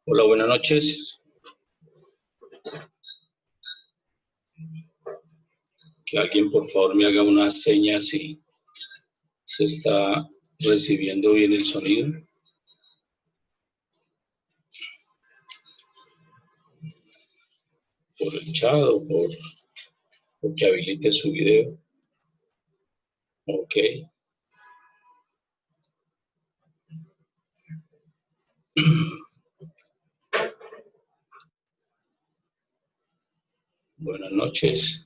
Hola, buenas noches. Que alguien por favor me haga una seña si se está recibiendo bien el sonido. Por el chat o que habilite su video. Ok. Buenas noches.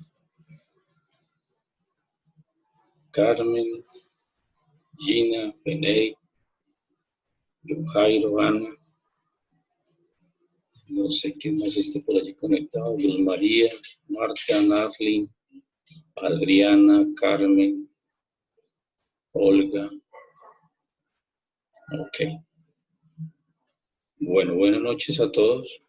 Carmen, Gina, Peney, Jairo, Ana. No sé quién más esté por allí conectado. Luz María, Marta, Narlin, Adriana, Carmen, Olga. Ok. Bueno, buenas noches a todos.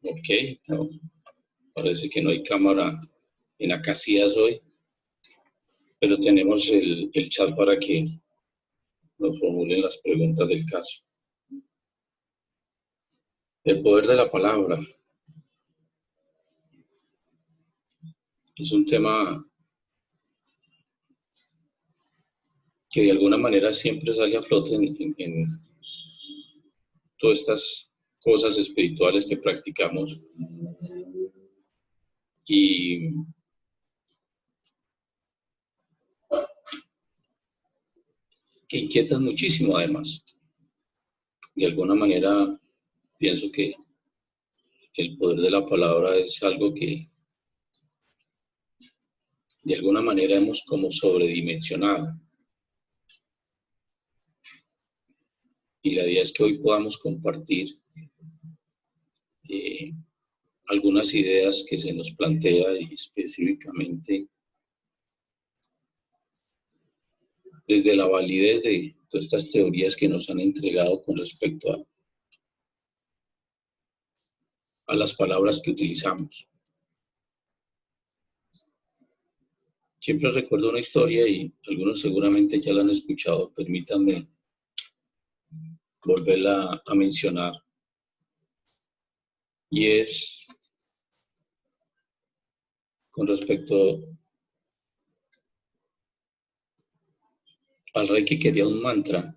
Ok, no, parece que no hay cámara en Acacias hoy, pero tenemos el chat para que nos formulen las preguntas del caso. El poder de la palabra es un tema que de alguna manera siempre sale a flote en todas estas cosas espirituales que practicamos y que inquietan muchísimo además. De alguna manera pienso que el poder de la palabra es algo que de alguna manera hemos como sobredimensionado. Y la idea es que hoy podamos compartir eh, algunas ideas que se nos plantea y específicamente desde la validez de todas estas teorías que nos han entregado con respecto a las palabras que utilizamos. Siempre recuerdo una historia y algunos seguramente ya la han escuchado, permítanme volverla a mencionar. Y es con respecto al rey que quería un mantra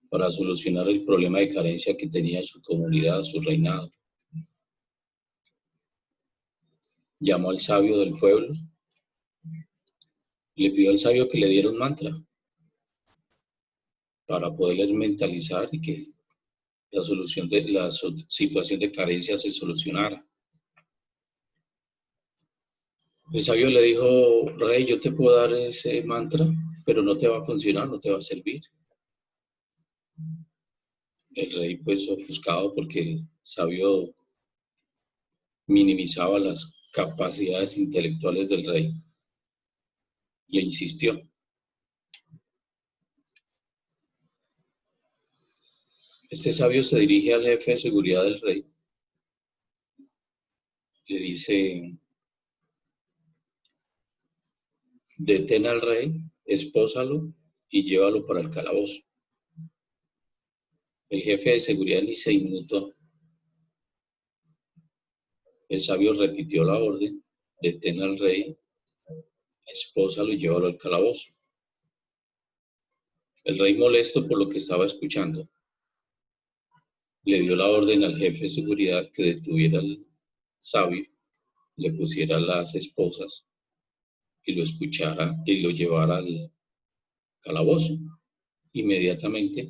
para solucionar el problema de carencia que tenía su comunidad, su reinado. Llamó al sabio del pueblo y le pidió al sabio que le diera un mantra para poder mentalizar y que la situación de carencia se solucionara. El sabio le dijo, rey, yo te puedo dar ese mantra, pero no te va a funcionar, no te va a servir. El rey, pues, ofuscado porque el sabio minimizaba las capacidades intelectuales del rey, le insistió. Este sabio se dirige al jefe de seguridad del rey, le dice, detén al rey, espósalo y llévalo para el calabozo. El jefe de seguridad ni se inmutó. El sabio repitió la orden, detén al rey, espósalo y llévalo al calabozo. El rey, molesto por lo que estaba escuchando, le dio la orden al jefe de seguridad que detuviera al sabio, le pusiera las esposas y lo escuchara y lo llevara al calabozo. Inmediatamente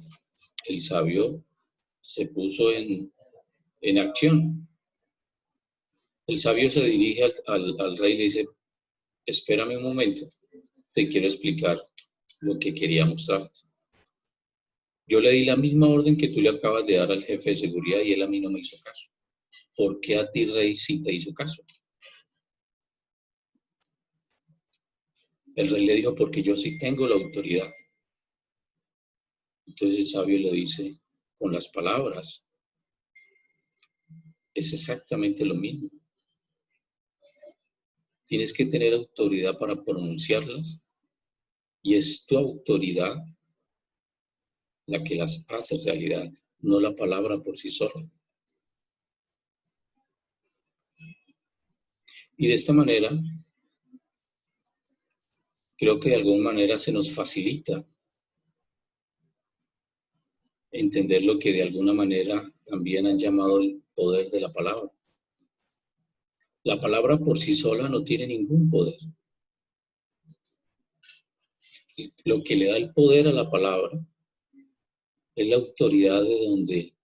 el sabio se puso en acción. El sabio se dirige al rey y le dice, espérame un momento, te quiero explicar lo que quería mostrarte. Yo le di la misma orden que tú le acabas de dar al jefe de seguridad y él a mí no me hizo caso. ¿Por qué a ti, rey, sí te hizo caso? El rey le dijo, porque yo sí tengo la autoridad. Entonces el sabio le dice, con las palabras, es exactamente lo mismo. Tienes que tener autoridad para pronunciarlas Y es tu autoridad la que las hace realidad, no la palabra por sí sola. Y de esta manera, creo que de alguna manera se nos facilita entender lo que de alguna manera también han llamado el poder de la palabra. La palabra por sí sola no tiene ningún poder. Lo que le da el poder a la palabra es la autoridad de donde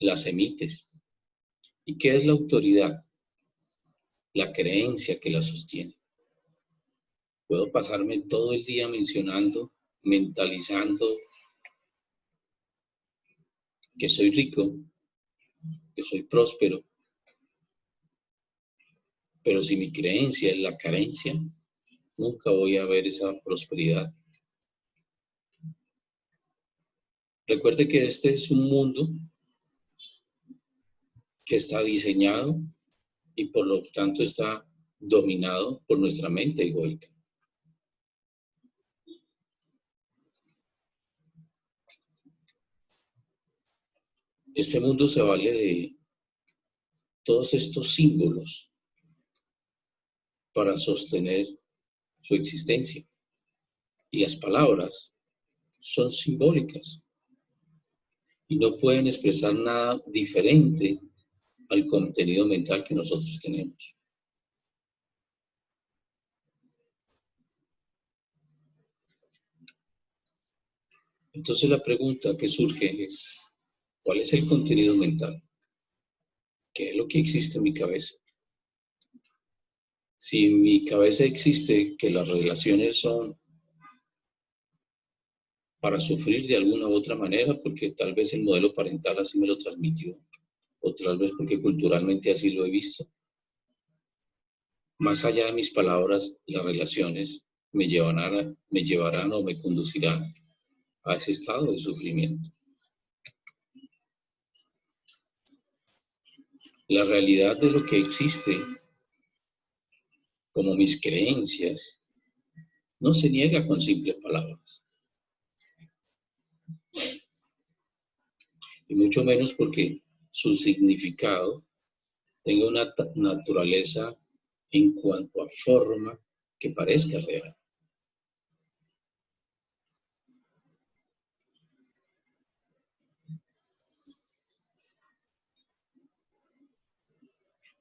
las emites. ¿Y qué es la autoridad? La creencia que la sostiene. Puedo pasarme todo el día mencionando, mentalizando que soy rico, que soy próspero, pero si mi creencia es la carencia, nunca voy a ver esa prosperidad. Recuerde que este es un mundo que está diseñado y por lo tanto está dominado por nuestra mente egoica. Este mundo se vale de todos estos símbolos para sostener su existencia. Y las palabras son simbólicas y no pueden expresar nada diferente al contenido mental que nosotros tenemos. Entonces la pregunta que surge es, ¿cuál es el contenido mental? ¿Qué es lo que existe en mi cabeza? Si en mi cabeza existe que las relaciones son para sufrir de alguna u otra manera, porque tal vez el modelo parental así me lo transmitió, o tal vez porque culturalmente así lo he visto. Más allá de mis palabras, las relaciones me llevarán o me conducirán a ese estado de sufrimiento. La realidad de lo que existe, como mis creencias, no se niega con simples palabras. Y mucho menos porque su significado tenga una naturaleza en cuanto a forma que parezca real.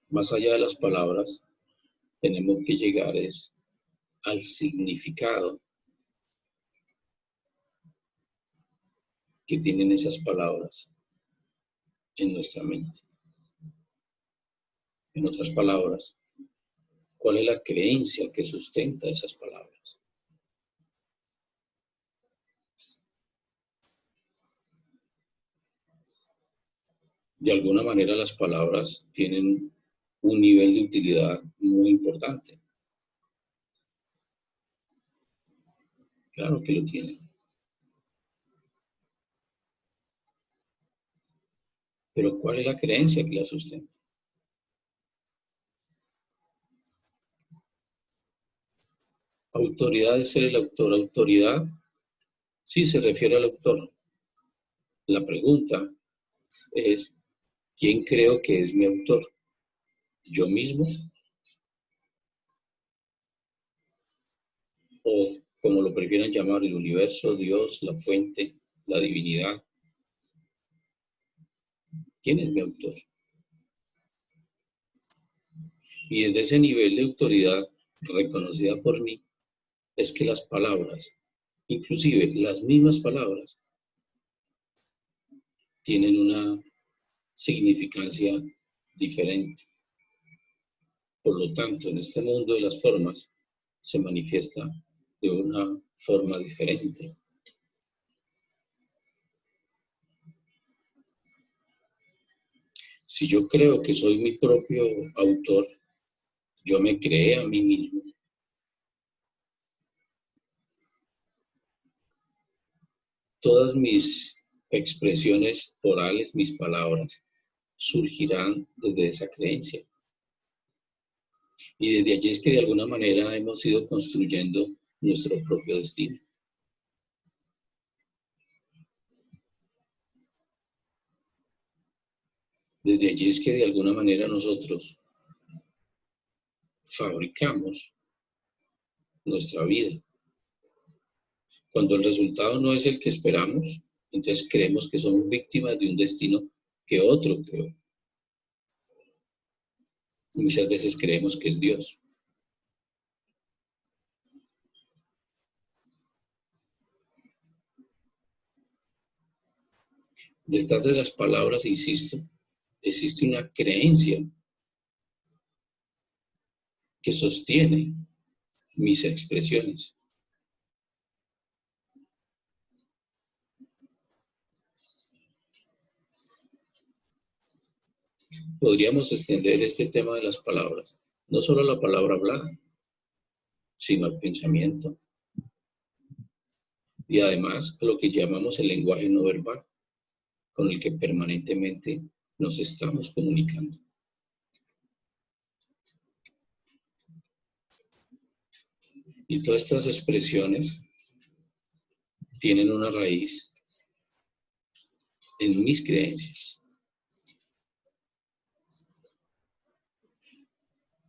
Más allá de las palabras, tenemos que llegar al significado que tienen esas palabras en nuestra mente. En otras palabras, ¿cuál es la creencia que sustenta esas palabras? De alguna manera las palabras tienen un nivel de utilidad muy importante. Claro que lo tienen. Pero ¿cuál es la creencia que la sustenta? Autoridad es ser el autor. Autoridad, sí, se refiere al autor. La pregunta es, ¿quién creo que es mi autor? ¿Yo mismo? O como lo prefieran llamar, el universo, Dios, la fuente, la divinidad. ¿Quién es mi autor? Y desde ese nivel de autoridad reconocida por mí, es que las palabras, inclusive las mismas palabras, tienen una significancia diferente. Por lo tanto, en este mundo de las formas se manifiesta de una forma diferente. Si yo creo que soy mi propio autor, yo me creé a mí mismo. Todas mis expresiones orales, mis palabras, surgirán desde esa creencia. Y desde allí es que de alguna manera hemos ido construyendo nuestro propio destino. Desde allí es que de alguna manera nosotros fabricamos nuestra vida. Cuando el resultado no es el que esperamos, entonces creemos que somos víctimas de un destino que otro creó. Y muchas veces creemos que es Dios. Detrás de las palabras, insisto, existe una creencia que sostiene mis expresiones. Podríamos extender este tema de las palabras, no solo a la palabra hablada, sino al pensamiento y además a lo que llamamos el lenguaje no verbal, con el que permanentemente nos estamos comunicando. Y todas estas expresiones tienen una raíz en mis creencias.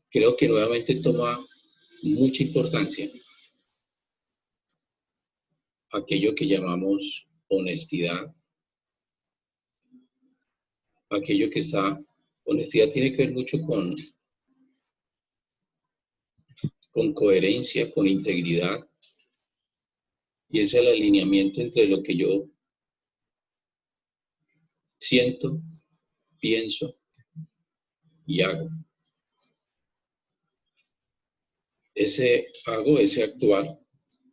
Creo que nuevamente toma mucha importancia aquello que llamamos honestidad, aquello que está, honestidad tiene que ver mucho con coherencia, con integridad, y es el alineamiento entre lo que yo siento, pienso y hago. Ese hago, ese actuar,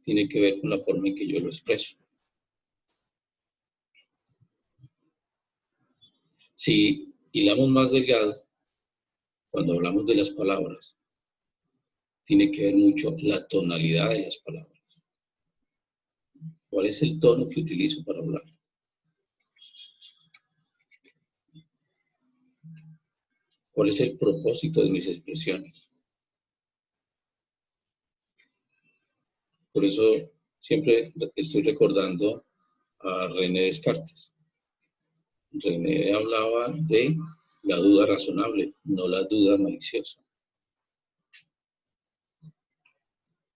tiene que ver con la forma en que yo lo expreso. Si hilamos más delgado, cuando hablamos de las palabras, tiene que ver mucho la tonalidad de las palabras. ¿Cuál es el tono que utilizo para hablar? ¿Cuál es el propósito de mis expresiones? Por eso siempre estoy recordando a René Descartes. René hablaba de la duda razonable, no la duda maliciosa.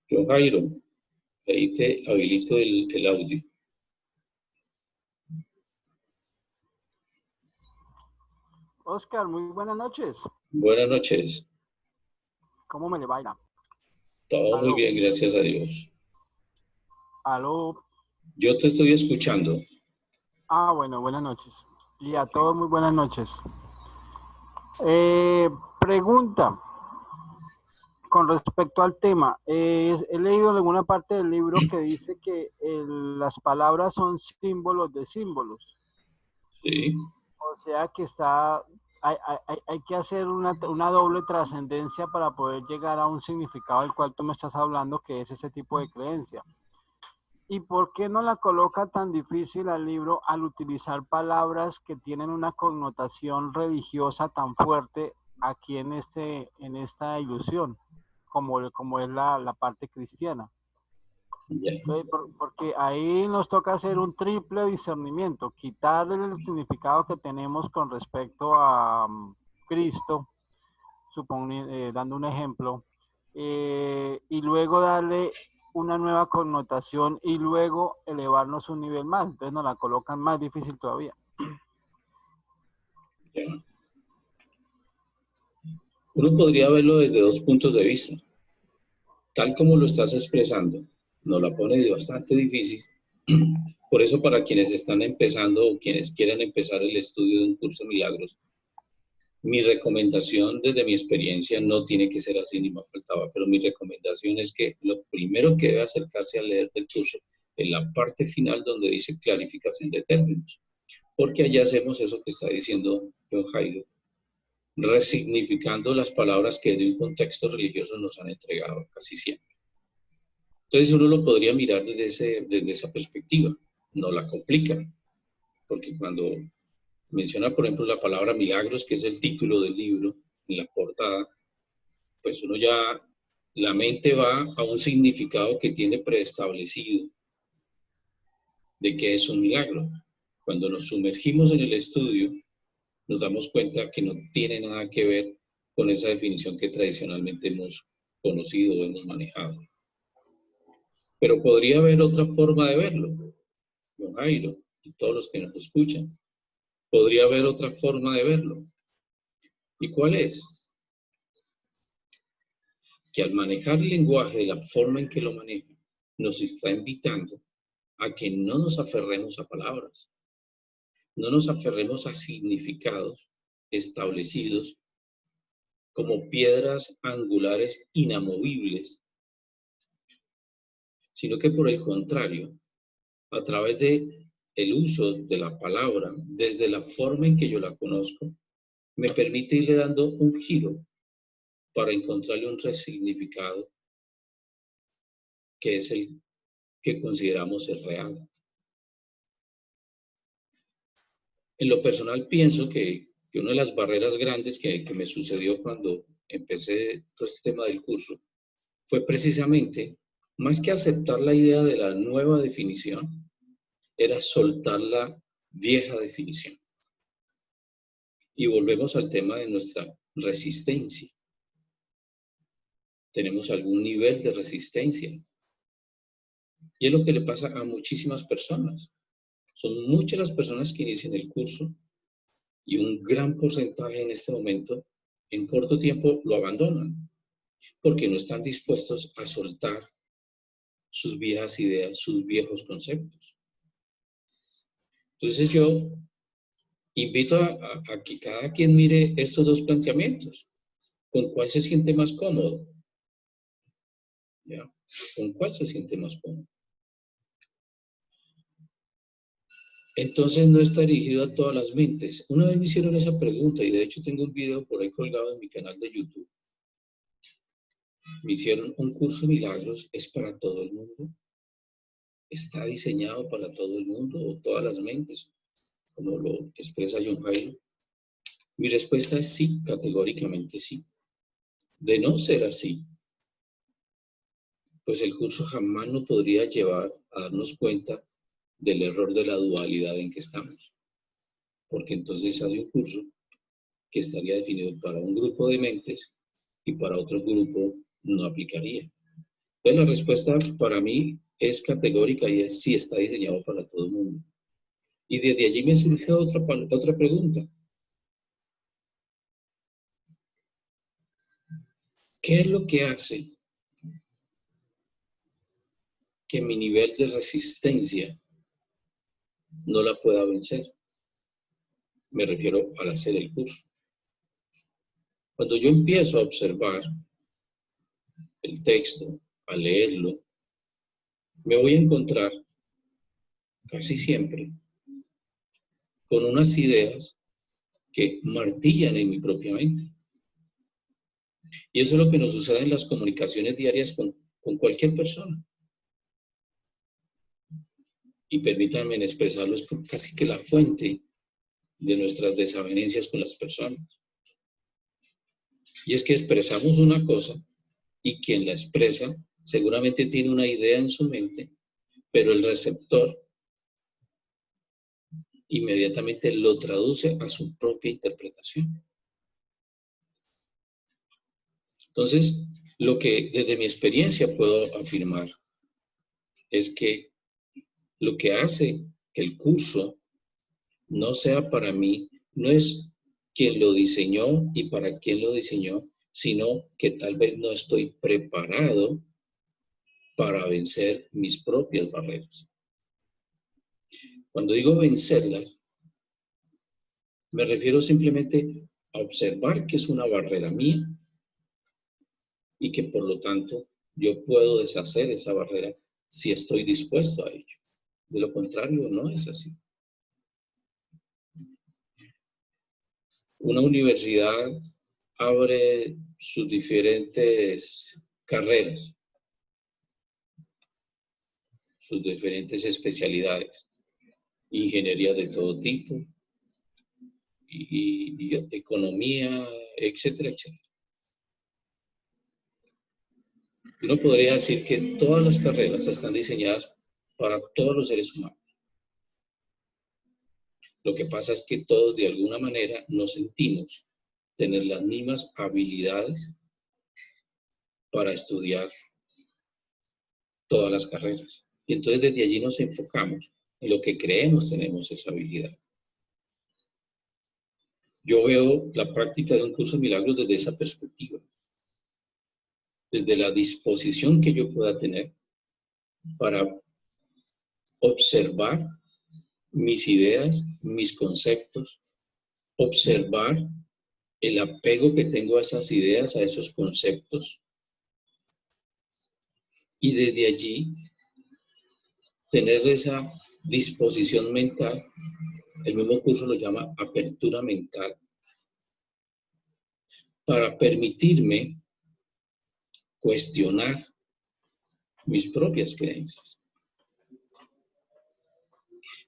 John Jairo, ahí te habilito el audio. Oscar, muy buenas noches. Buenas noches. ¿Cómo me le baila? Todo muy bien, gracias a Dios. Aló. Yo te estoy escuchando. Ah, bueno, buenas noches. Y a todos muy buenas noches. Pregunta con respecto al tema. He leído en alguna parte del libro que dice que las palabras son símbolos de símbolos. Sí. O sea que hay que hacer una doble trascendencia para poder llegar a un significado del cual tú me estás hablando, que es ese tipo de creencia. ¿Y por qué no la coloca tan difícil al libro al utilizar palabras que tienen una connotación religiosa tan fuerte aquí en esta ilusión, como es la parte cristiana? Yeah. Porque ahí nos toca hacer un triple discernimiento, quitarle el significado que tenemos con respecto a Cristo, dando un ejemplo, y luego darle una nueva connotación y luego elevarnos un nivel más. Entonces nos la colocan más difícil todavía. Yeah. Uno podría verlo desde dos puntos de vista. Tal como lo estás expresando, nos la pone bastante difícil. Por eso, para quienes están empezando o quienes quieran empezar el estudio de un curso de milagros, mi recomendación desde mi experiencia no tiene que ser así, ni me faltaba, pero mi recomendación es que lo primero que debe acercarse a leer del curso en la parte final donde dice clarificación de términos, porque allá hacemos eso que está diciendo John Jairo, resignificando las palabras que de un contexto religioso nos han entregado casi siempre. Entonces uno lo podría mirar desde esa perspectiva, no la complica, porque cuando menciona, por ejemplo, la palabra milagros, que es el título del libro, en la portada, pues uno ya la mente va a un significado que tiene preestablecido de qué es un milagro. Cuando nos sumergimos en el estudio, nos damos cuenta que no tiene nada que ver con esa definición que tradicionalmente hemos conocido o hemos manejado. Pero podría haber otra forma de verlo, don Jairo, y todos los que nos escuchan. Podría haber otra forma de verlo. ¿Y cuál es? Que al manejar el lenguaje de la forma en que lo maneja, nos está invitando a que no nos aferremos a palabras, no nos aferremos a significados establecidos como piedras angulares inamovibles, sino que por el contrario, a través de el uso de la palabra, desde la forma en que yo la conozco, me permite irle dando un giro para encontrarle un resignificado que es el que consideramos el real. En lo personal pienso que una de las barreras grandes que me sucedió cuando empecé todo este tema del curso fue precisamente, más que aceptar la idea de la nueva definición, era soltar la vieja definición. Y volvemos al tema de nuestra resistencia. Tenemos algún nivel de resistencia. Y es lo que le pasa a muchísimas personas. Son muchas las personas que inician el curso y un gran porcentaje en este momento, en corto tiempo, lo abandonan porque no están dispuestos a soltar sus viejas ideas, sus viejos conceptos. Entonces yo invito a que cada quien mire estos dos planteamientos. ¿Con cuál se siente más cómodo? ¿Ya? ¿Con cuál se siente más cómodo? Entonces no está dirigido a todas las mentes. Una vez me hicieron esa pregunta y de hecho tengo un video por ahí colgado en mi canal de YouTube. Me hicieron un curso de milagros, ¿es para todo el mundo? ¿Está diseñado para todo el mundo o todas las mentes? Como lo expresa John Jairo. Mi respuesta es sí, categóricamente sí. De no ser así, pues el curso jamás nos podría llevar a darnos cuenta del error de la dualidad en que estamos. Porque entonces hay un curso que estaría definido para un grupo de mentes y para otro grupo no aplicaría. Entonces la respuesta para mí es categórica y es sí, está diseñado para todo el mundo. Y desde allí me surge otra pregunta. ¿Qué es lo que hace que mi nivel de resistencia no la pueda vencer? Me refiero al hacer el curso. Cuando yo empiezo a observar el texto, a leerlo, me voy a encontrar casi siempre con unas ideas que martillan en mi propia mente. Y eso es lo que nos sucede en las comunicaciones diarias con cualquier persona. Y permítanme expresarlo, es casi que la fuente de nuestras desavenencias con las personas. Y es que expresamos una cosa y quien la expresa seguramente tiene una idea en su mente, pero el receptor inmediatamente lo traduce a su propia interpretación. Entonces, lo que desde mi experiencia puedo afirmar es que lo que hace que el curso no sea para mí, no es quien lo diseñó y para quién lo diseñó, sino que tal vez no estoy preparado para vencer mis propias barreras. Cuando digo vencerlas, me refiero simplemente a observar que es una barrera mía y que por lo tanto yo puedo deshacer esa barrera si estoy dispuesto a ello. De lo contrario, no es así. Una universidad abre sus diferentes carreras, sus diferentes especialidades, ingeniería de todo tipo, y economía, etcétera, etcétera. Uno podría decir que todas las carreras están diseñadas para todos los seres humanos. Lo que pasa es que todos de alguna manera nos sentimos tener las mismas habilidades para estudiar todas las carreras. Y entonces desde allí nos enfocamos en lo que creemos tenemos esa habilidad. Yo veo la práctica de un curso de milagros desde esa perspectiva. Desde la disposición que yo pueda tener para observar mis ideas, mis conceptos, observar el apego que tengo a esas ideas, a esos conceptos, y desde allí tener esa disposición mental. El mismo curso lo llama apertura mental, para permitirme cuestionar mis propias creencias.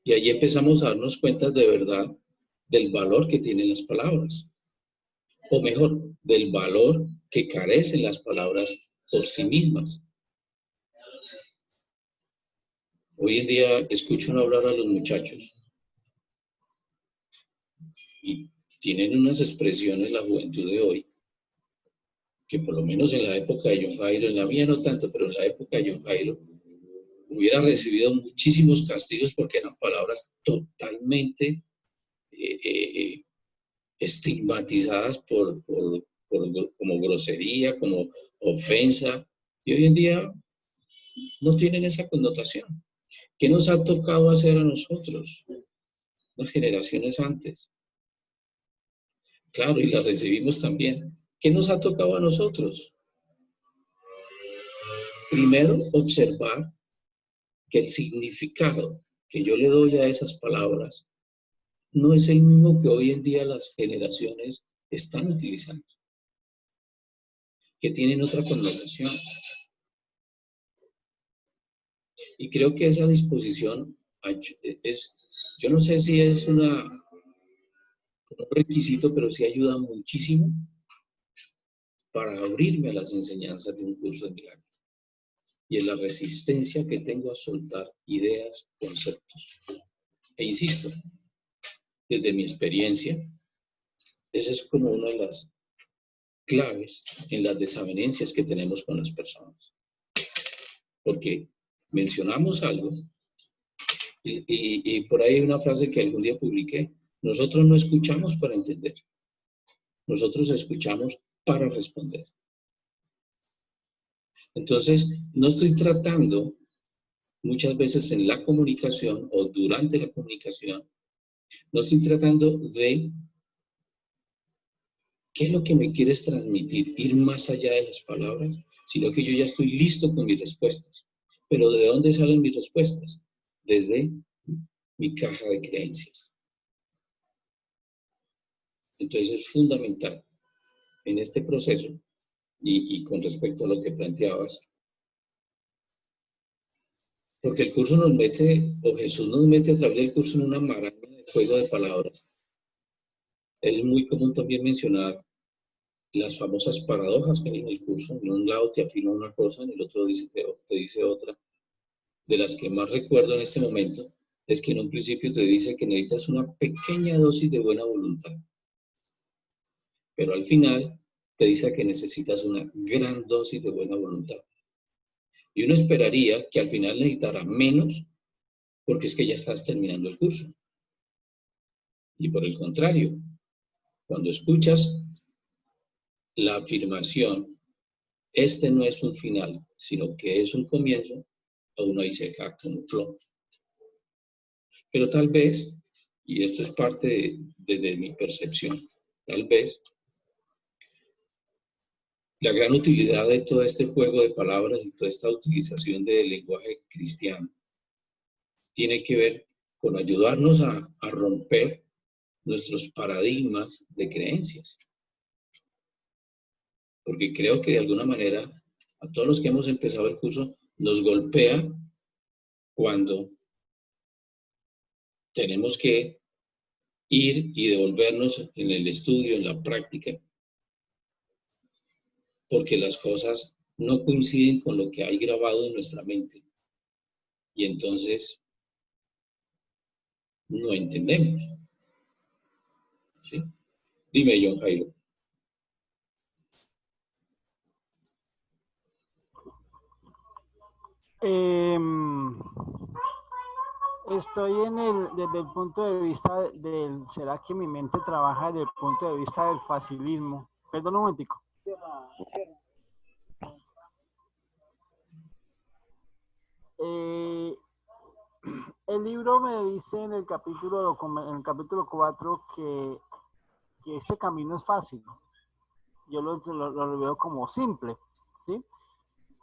Y allí empezamos a darnos cuenta de verdad del valor que tienen las palabras, o mejor, del valor que carecen las palabras por sí mismas. Hoy en día escucho hablar a los muchachos y tienen unas expresiones la juventud de hoy, que por lo menos en la época de John Jairo, en la mía no tanto, pero en la época de John Jairo, hubieran recibido muchísimos castigos porque eran palabras totalmente estigmatizadas como grosería, como ofensa, y hoy en día no tienen esa connotación. ¿Qué nos ha tocado hacer a nosotros, las generaciones antes? Claro, y las recibimos también. ¿Qué nos ha tocado a nosotros? Primero, observar que el significado que yo le doy a esas palabras no es el mismo que hoy en día las generaciones están utilizando, que tienen otra connotación. Y creo que esa disposición es, yo no sé si es un requisito, pero sí ayuda muchísimo para abrirme a las enseñanzas de un curso de milagros. Y es la resistencia que tengo a soltar ideas, conceptos. E insisto, desde mi experiencia, esa es como una de las claves en las desavenencias que tenemos con las personas. Porque mencionamos algo y por ahí hay una frase que algún día publiqué: nosotros no escuchamos para entender, nosotros escuchamos para responder. Entonces, no estoy tratando muchas veces en la comunicación o durante la comunicación, no estoy tratando de qué es lo que me quieres transmitir, ir más allá de las palabras, sino que yo ya estoy listo con mis respuestas. Pero ¿de dónde salen mis respuestas? Desde mi caja de creencias. Entonces es fundamental en este proceso, y con respecto a lo que planteabas, porque el curso nos mete, o Jesús nos mete a través del curso en una maraña de juego de palabras. Es muy común también mencionar las famosas paradojas que hay en el curso. En un lado te afirma una cosa, en el otro te dice otra. De las que más recuerdo en este momento es que en un principio te dice que necesitas una pequeña dosis de buena voluntad, pero al final te dice que necesitas una gran dosis de buena voluntad. Y uno esperaría que al final necesitara menos, porque es que ya estás terminando el curso. Y por el contrario, cuando escuchas la afirmación, este no es un final, sino que es un comienzo, a uno ahí se cae como plomo. Pero tal vez, y esto es parte de mi percepción, tal vez la gran utilidad de todo este juego de palabras y toda esta utilización del lenguaje cristiano tiene que ver con ayudarnos a romper nuestros paradigmas de creencias. Porque creo que de alguna manera a todos los que hemos empezado el curso nos golpea cuando tenemos que ir y devolvernos en el estudio, en la práctica, porque las cosas no coinciden con lo que hay grabado en nuestra mente. Y entonces no entendemos. ¿Sí? Dime, John Jairo. Estoy desde el punto de vista del, ¿será que mi mente trabaja desde el punto de vista del facilismo? Perdón un momentico. El libro me dice en el capítulo 4 que este camino es fácil. Yo lo veo como simple, ¿sí?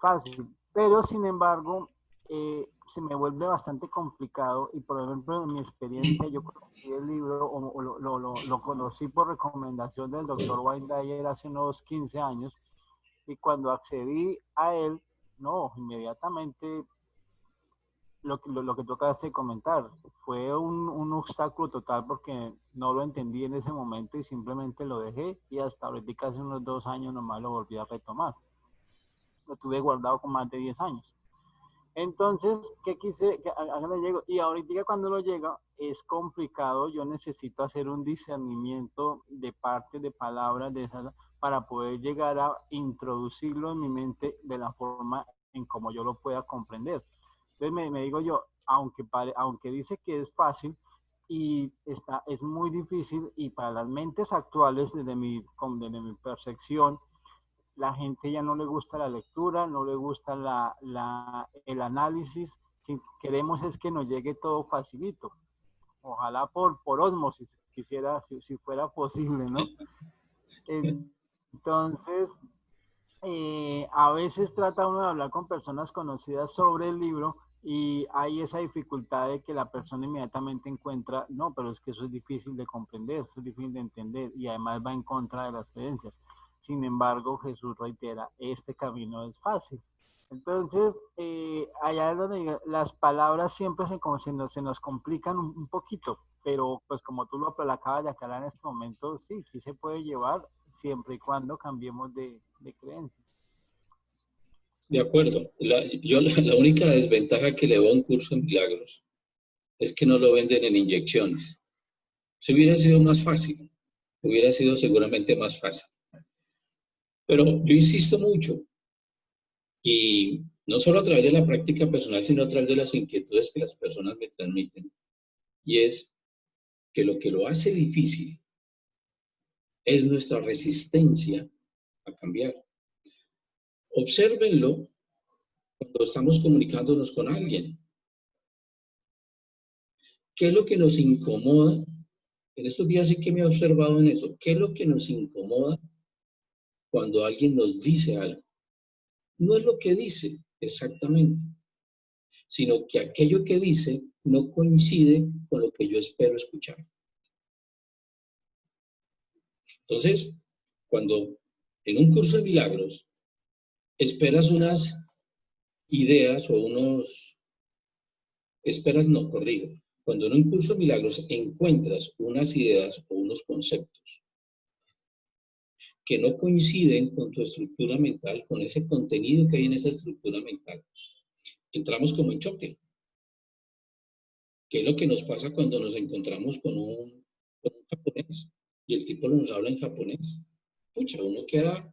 Fácil. Pero, sin embargo, se me vuelve bastante complicado y, por ejemplo, en mi experiencia, yo conocí el libro o lo conocí por recomendación del doctor Wayne Dyer hace unos 15 años y cuando accedí a él, no, inmediatamente lo que tú acabas de comentar, fue un obstáculo total porque no lo entendí en ese momento y simplemente lo dejé y hasta ahorita hace unos 2 años nomás lo volví a retomar. Lo tuve guardado con más de 10 años. Entonces, ¿qué quise? Y ahorita cuando lo llega es complicado, yo necesito hacer un discernimiento de partes, de palabras, de esas, para poder llegar a introducirlo en mi mente de la forma en como yo lo pueda comprender. Entonces me digo yo, aunque dice que es fácil y es muy difícil y para las mentes actuales, desde mi percepción, la gente ya no le gusta la lectura, no le gusta el análisis, si queremos es que nos llegue todo facilito. Ojalá por ósmosis, quisiera, si fuera posible, ¿no? Entonces, a veces trata uno de hablar con personas conocidas sobre el libro y hay esa dificultad de que la persona inmediatamente encuentra, no, pero es que eso es difícil de comprender, eso es difícil de entender y además va en contra de las creencias. Sin embargo, Jesús reitera, este camino es fácil. Entonces, allá es donde las palabras siempre se nos complican un poquito, pero pues como tú lo acabas de aclarar en este momento, sí, sí se puede llevar siempre y cuando cambiemos de creencias. De acuerdo. La única desventaja que le veo a un curso de milagros es que no lo venden en inyecciones. Si hubiera sido más fácil, hubiera sido seguramente más fácil. Pero yo insisto mucho, y no solo a través de la práctica personal, sino a través de las inquietudes que las personas me transmiten, y es que lo hace difícil es nuestra resistencia a cambiar. Obsérvenlo cuando estamos comunicándonos con alguien. ¿Qué es lo que nos incomoda? En estos días sí que me he observado en eso. ¿Qué es lo que nos incomoda cuando alguien nos dice algo? No es lo que dice exactamente, sino que aquello que dice no coincide con lo que yo espero escuchar. Entonces, cuando en un curso de milagros esperas unas ideas o corrijo. Cuando en un curso de milagros encuentras unas ideas o unos conceptos que no coinciden con tu estructura mental, con ese contenido que hay en esa estructura mental, entramos como en choque. ¿Qué es lo que nos pasa cuando nos encontramos con un japonés y el tipo nos habla en japonés? Pucha, uno queda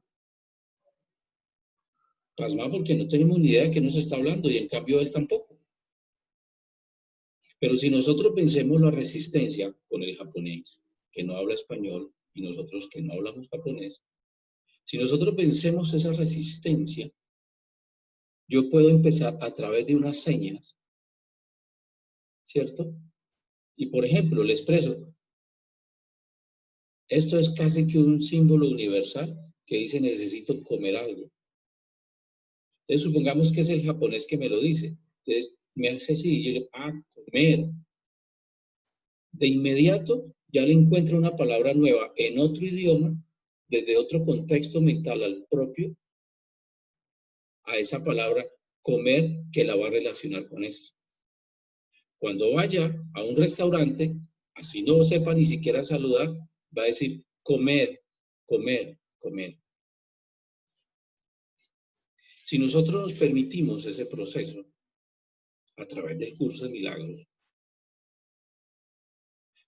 pasmado porque no tenemos ni idea de qué nos está hablando y en cambio él tampoco. Pero si nosotros pensemos la resistencia con el japonés, que no habla español, y nosotros que no hablamos japonés, si nosotros pensemos esa resistencia, yo puedo empezar a través de unas señas, ¿cierto? Y por ejemplo, le expreso, esto es casi que un símbolo universal que dice necesito comer algo. Entonces supongamos que es el japonés que me lo dice. Entonces me hace así, y yo le comer. De inmediato ya le encuentro una palabra nueva en otro idioma, desde otro contexto mental al propio, a esa palabra comer que la va a relacionar con esto. Cuando vaya a un restaurante, así no sepa ni siquiera saludar, va a decir comer, comer, comer. Si nosotros nos permitimos ese proceso a través del curso de milagros,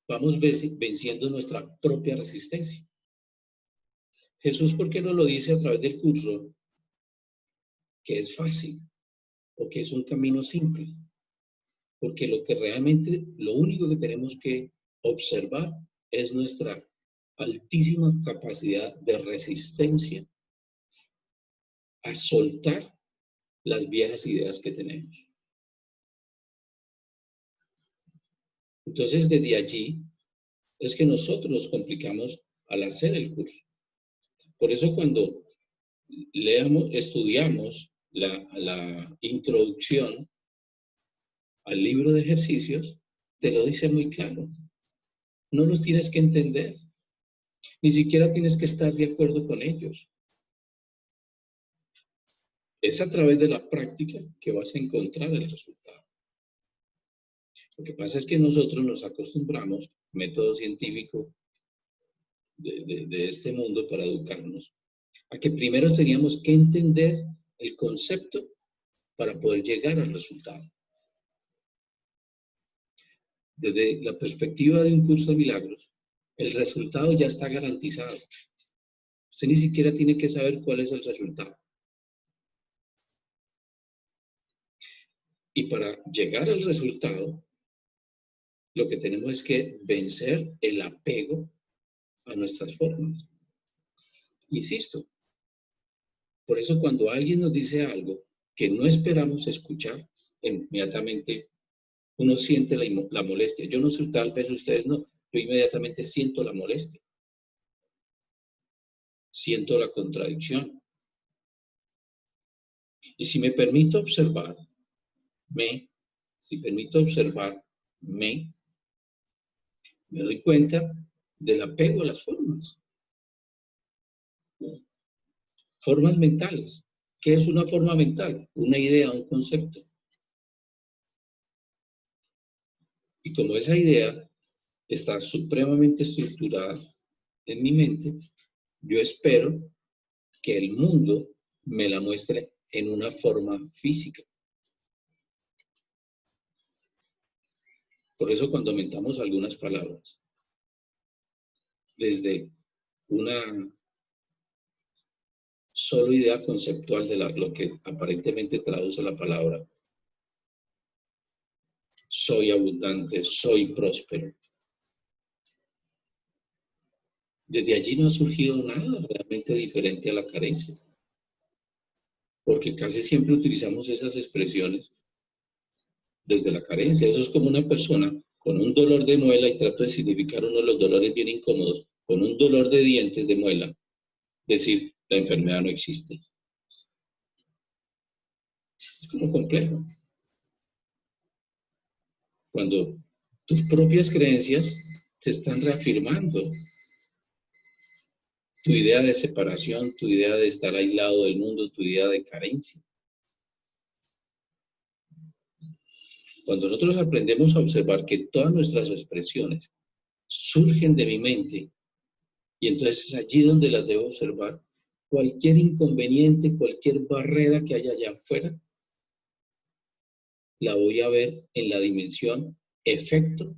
vamos venciendo nuestra propia resistencia. Jesús, ¿por qué no lo dice a través del curso? Que es fácil o que es un camino simple. Porque lo único que tenemos que observar es nuestra altísima capacidad de resistencia a soltar las viejas ideas que tenemos. Entonces, desde allí es que nosotros nos complicamos al hacer el curso. Por eso cuando estudiamos la introducción al libro de ejercicios, te lo dice muy claro. No los tienes que entender, ni siquiera tienes que estar de acuerdo con ellos. Es a través de la práctica que vas a encontrar el resultado. Lo que pasa es que nosotros nos acostumbramos, método científico de este mundo para educarnos, a que primero teníamos que entender el concepto para poder llegar al resultado. Desde la perspectiva de un curso de milagros, el resultado ya está garantizado. Usted ni siquiera tiene que saber cuál es el resultado. Y para llegar al resultado, lo que tenemos es que vencer el apego a nuestras formas. Insisto, por eso cuando alguien nos dice algo que no esperamos escuchar, inmediatamente uno siente la molestia. Yo no sé, tal vez ustedes no, yo inmediatamente siento la molestia. Siento la contradicción. Y si me permito observarme, me doy cuenta del apego a las formas. Formas mentales. ¿Qué es una forma mental? Una idea, un concepto. Y como esa idea está supremamente estructurada en mi mente, yo espero que el mundo me la muestre en una forma física. Por eso cuando aumentamos algunas palabras, desde una solo idea conceptual de lo que aparentemente traduce la palabra, soy abundante, soy próspero. Desde allí no ha surgido nada realmente diferente a la carencia. Porque casi siempre utilizamos esas expresiones desde la carencia. Eso es como una persona con un dolor de muela, y trato de significar uno de los dolores bien incómodos, con un dolor de dientes de muela, decir, la enfermedad no existe. Es como complejo. Cuando tus propias creencias se están reafirmando, tu idea de separación, tu idea de estar aislado del mundo, tu idea de carencia. Cuando nosotros aprendemos a observar que todas nuestras expresiones surgen de mi mente, y entonces es allí donde las debo observar, cualquier inconveniente, cualquier barrera que haya allá afuera, la voy a ver en la dimensión efecto,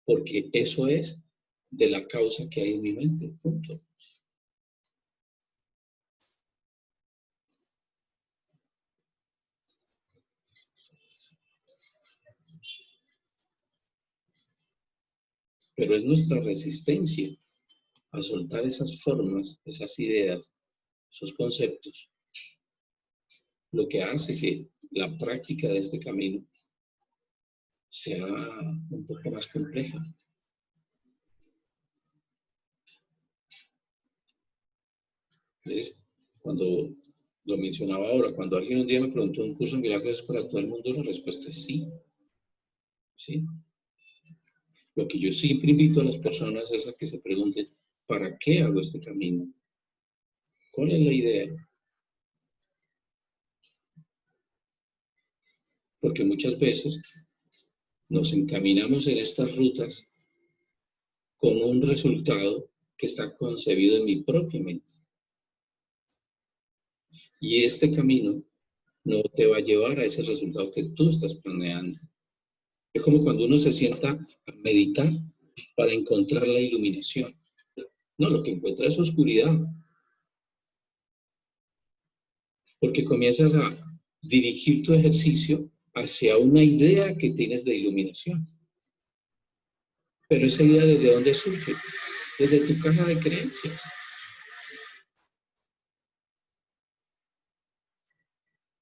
porque eso es de la causa que hay en mi mente, punto. Pero es nuestra resistencia a soltar esas formas, esas ideas, esos conceptos, lo que hace que la práctica de este camino sea un poco más compleja. Entonces, cuando lo mencionaba ahora, cuando alguien un día me preguntó, ¿un curso de milagros para todo el mundo? La respuesta es sí. Sí. Lo que yo siempre invito a las personas es a que se pregunten, ¿para qué hago este camino? ¿Cuál es la idea? Porque muchas veces nos encaminamos en estas rutas con un resultado que está concebido en mi propia mente. Y este camino no te va a llevar a ese resultado que tú estás planeando. Es como cuando uno se sienta a meditar para encontrar la iluminación. No, lo que encuentra es oscuridad. Porque comienzas a dirigir tu ejercicio hacia una idea que tienes de iluminación. Pero esa idea, ¿desde dónde surge? Desde tu caja de creencias.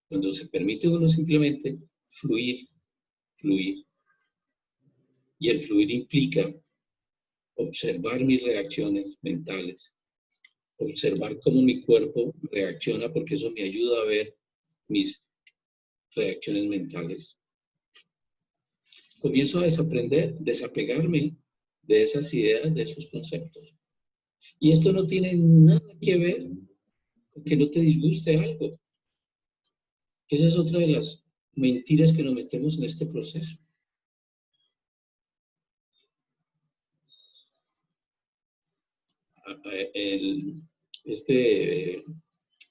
Cuando se permite uno simplemente fluir, fluir. Y el fluir implica observar mis reacciones mentales, observar cómo mi cuerpo reacciona, porque eso me ayuda a ver mis reacciones mentales. Comienzo a desaprender, desapegarme de esas ideas, de esos conceptos. Y esto no tiene nada que ver con que no te disguste algo. Esa es otra de las mentiras que nos metemos en este proceso.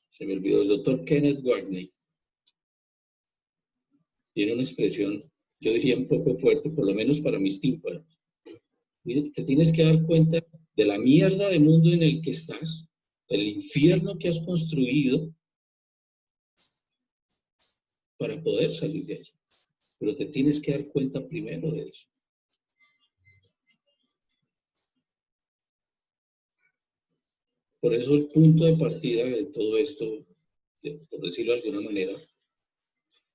Se me olvidó, el doctor Kenneth Wapnick tiene una expresión, yo diría un poco fuerte, por lo menos para mis tímpanos. Dice, te tienes que dar cuenta de la mierda de mundo en el que estás, el infierno que has construido para poder salir de ahí. Pero te tienes que dar cuenta primero de eso. Por eso el punto de partida de todo esto, por decirlo de alguna manera,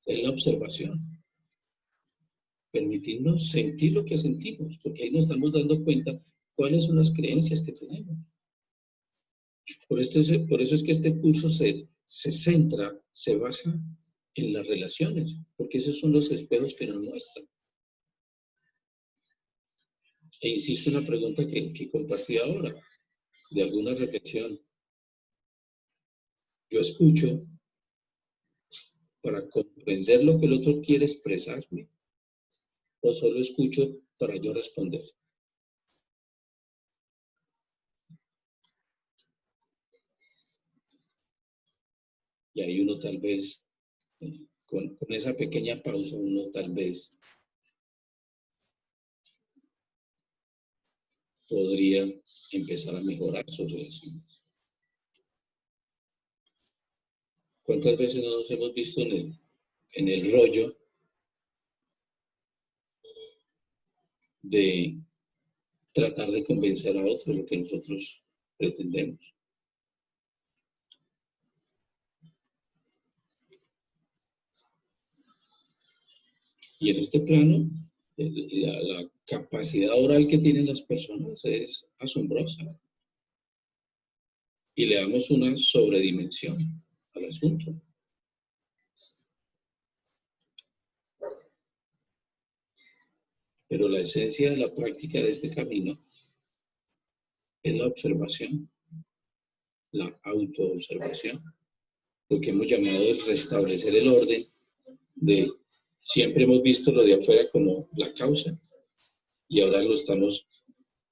es la observación. Permitirnos sentir lo que sentimos, porque ahí nos estamos dando cuenta cuáles son las creencias que tenemos. Por eso es que este curso se centra, se basa en las relaciones, porque esos son los espejos que nos muestran. E insisto en la pregunta que compartí ahora, de alguna reflexión. Yo escucho para comprender lo que el otro quiere expresarme, o solo escucho para yo responder. Y ahí uno tal vez, con esa pequeña pausa, uno tal vez podría empezar a mejorar su relación. ¿Cuántas veces no nos hemos visto en el rollo de tratar de convencer a otros lo que nosotros pretendemos? Y en este plano, la capacidad oral que tienen las personas es asombrosa. Y le damos una sobredimensión al asunto. Pero la esencia de la práctica de este camino es la observación, la autoobservación, lo que hemos llamado el restablecer el orden de siempre hemos visto lo de afuera como la causa y ahora lo estamos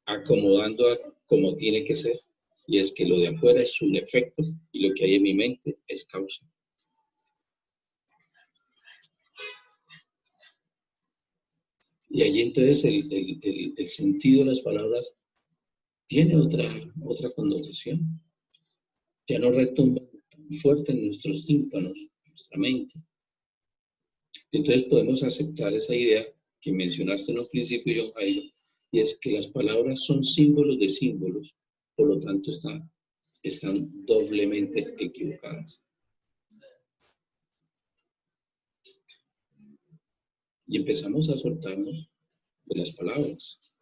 acomodando a como tiene que ser, y es que lo de afuera es un efecto y lo que hay en mi mente es causa. Y allí entonces el sentido de las palabras tiene otra connotación. Ya no retumba tan fuerte en nuestros tímpanos, en nuestra mente. Entonces podemos aceptar esa idea que mencionaste en un principio, John Jairo, y es que las palabras son símbolos de símbolos, por lo tanto están doblemente equivocadas. Y empezamos a soltarnos de las palabras,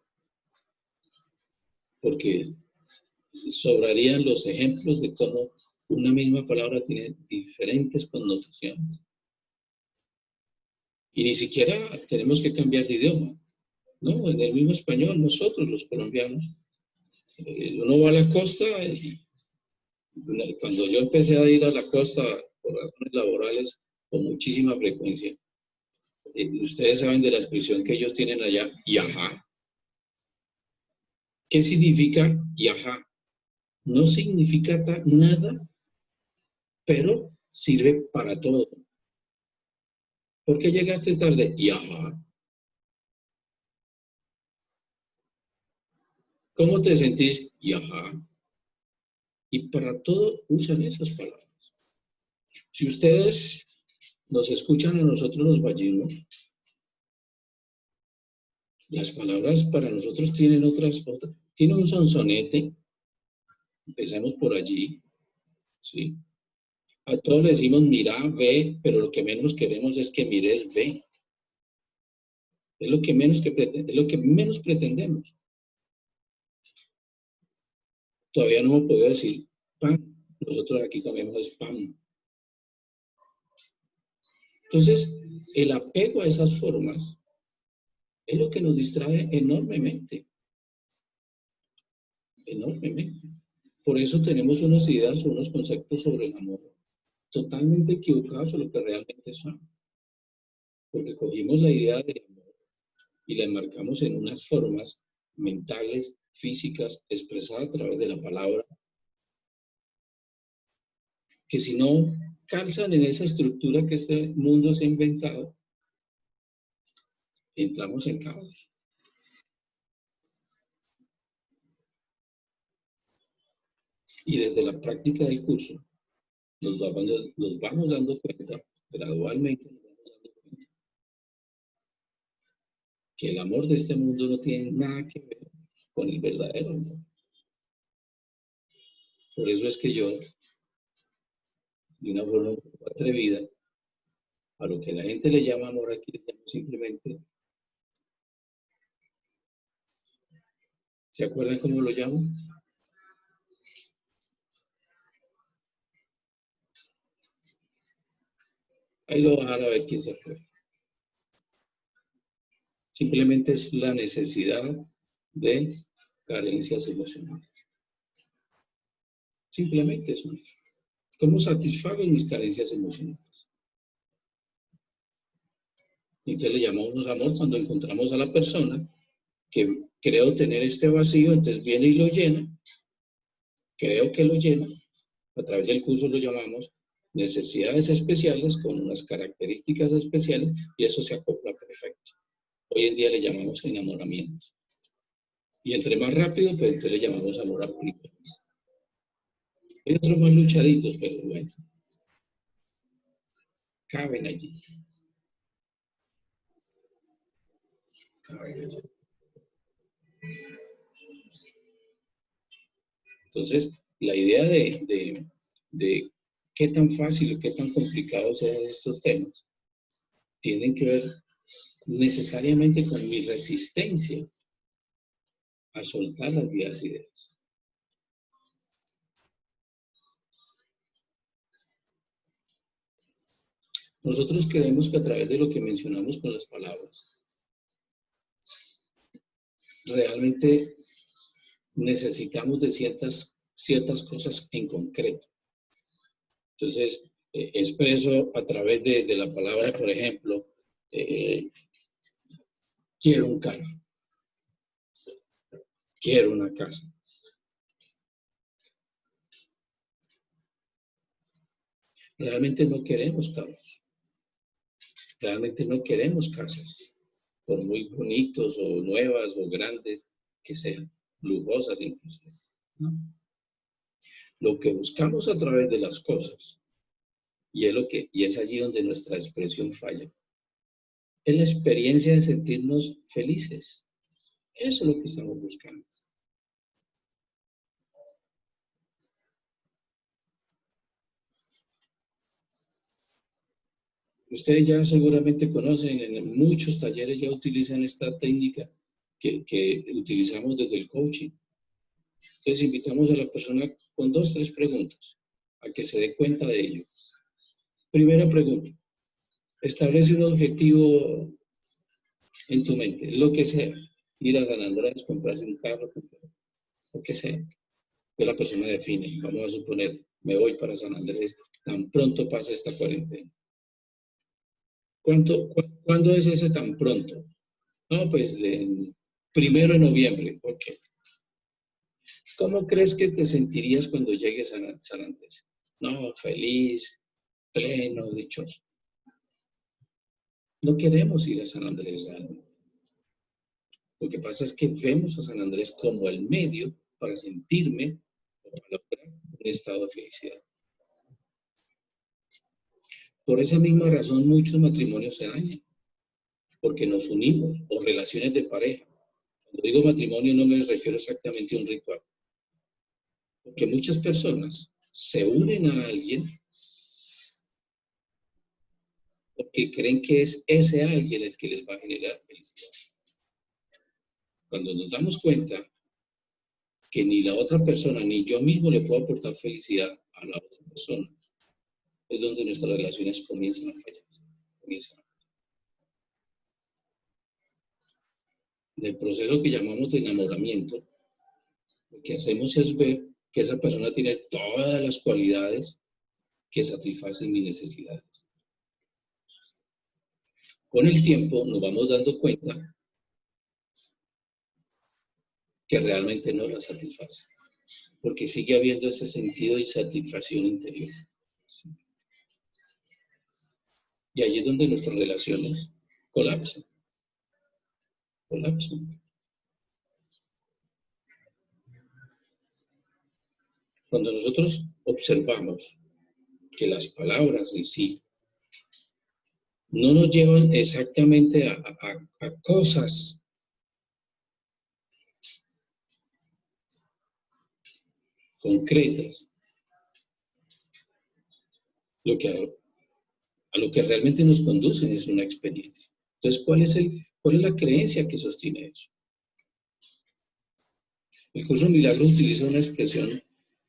porque sobrarían los ejemplos de cómo una misma palabra tiene diferentes connotaciones. Y ni siquiera tenemos que cambiar de idioma, ¿no? En el mismo español, nosotros los colombianos, uno va a la costa y cuando yo empecé a ir a la costa por razones laborales con muchísima frecuencia, ustedes saben de la expresión que ellos tienen allá, yajá. ¿Qué significa yajá? No significa nada, pero sirve para todo. ¿Por qué llegaste tarde? Y ajá. ¿Cómo te sentís? Y ajá. Y para todo usan esas palabras. Si ustedes nos escuchan a nosotros los vallinos, las palabras para nosotros tienen otras. Tienen un sonsonete, empezamos por allí, ¿sí? A todos le decimos mira, ve, pero lo que menos queremos es que mires, ve. Es lo que menos es lo que menos pretendemos. Todavía no hemos podido decir pan. Nosotros aquí comemos spam. Entonces, el apego a esas formas es lo que nos distrae enormemente. Enormemente. Por eso tenemos unas ideas o unos conceptos sobre el amor totalmente equivocados de lo que realmente son. Porque cogimos la idea de amor y la enmarcamos en unas formas mentales, físicas, expresadas a través de la palabra, que si no calzan en esa estructura que este mundo se ha inventado, entramos en caos. Y desde la práctica del curso nos vamos dando cuenta, gradualmente nos vamos dando cuenta, que el amor de este mundo no tiene nada que ver con el verdadero amor. Por eso es que yo, de una forma un poco atrevida, a lo que la gente le llama amor, aquí le llamo simplemente, ¿se acuerdan cómo lo llamo? Ahí lo bajará a ver quién se acuerda. Simplemente es la necesidad de carencias emocionales. Simplemente eso. ¿Cómo satisfago mis carencias emocionales? Entonces le llamamos amor cuando encontramos a la persona que creo tener este vacío, entonces viene y lo llena, creo que lo llena, a través del curso lo llamamos necesidades especiales con unas características especiales y eso se acopla perfecto. Hoy en día le llamamos enamoramiento. Y entre más rápido, pues entonces le llamamos amor a primera vista. Hay otros más luchaditos, pero bueno, caben allí. Caben allí. Entonces, la idea de qué tan fácil o qué tan complicado sean estos temas, tienen que ver necesariamente con mi resistencia a soltar las viejas ideas. Nosotros creemos que a través de lo que mencionamos con las palabras, realmente necesitamos de ciertas cosas en concreto. Entonces, expreso a través de la palabra, por ejemplo, quiero un carro, quiero una casa. Realmente no queremos carros, realmente no queremos casas, por muy bonitos o nuevas o grandes que sean, lujosas inclusive. ¿No? Lo que buscamos a través de las cosas, y es allí donde nuestra expresión falla, es la experiencia de sentirnos felices. Eso es lo que estamos buscando. Ustedes ya seguramente conocen, en muchos talleres ya utilizan esta técnica que utilizamos desde el coaching. Entonces invitamos a la persona con 2, 3 preguntas a que se dé cuenta de ello. Primera pregunta, establece un objetivo en tu mente, lo que sea, ir a San Andrés, comprarse un carro, lo que sea. Que la persona define, vamos a suponer, me voy para San Andrés, tan pronto pasa esta cuarentena. ¿Cuándo es ese tan pronto? No, pues el 1 de noviembre, ok. ¿Cómo crees que te sentirías cuando llegues a San Andrés? No, feliz, pleno, dichoso. No queremos ir a San Andrés realmente. Lo que pasa es que vemos a San Andrés como el medio para sentirme o para lograr un estado de felicidad. Por esa misma razón muchos matrimonios se dañan, porque nos unimos, o relaciones de pareja. Cuando digo matrimonio no me refiero exactamente a un ritual, porque muchas personas se unen a alguien porque creen que es ese alguien el que les va a generar felicidad. Cuando nos damos cuenta que ni la otra persona ni yo mismo le puedo aportar felicidad a la otra persona, es donde nuestras relaciones comienzan a fallar. Del proceso que llamamos de enamoramiento, lo que hacemos es ver que esa persona tiene todas las cualidades que satisfacen mis necesidades. Con el tiempo nos vamos dando cuenta que realmente no la satisface, porque sigue habiendo ese sentido de insatisfacción interior. Y ahí es donde nuestras relaciones colapsan. Cuando nosotros observamos que las palabras en sí no nos llevan exactamente a cosas concretas, a lo que realmente nos conducen es una experiencia. Entonces, ¿cuál es la creencia que sostiene eso? El curso Milagros utiliza una expresión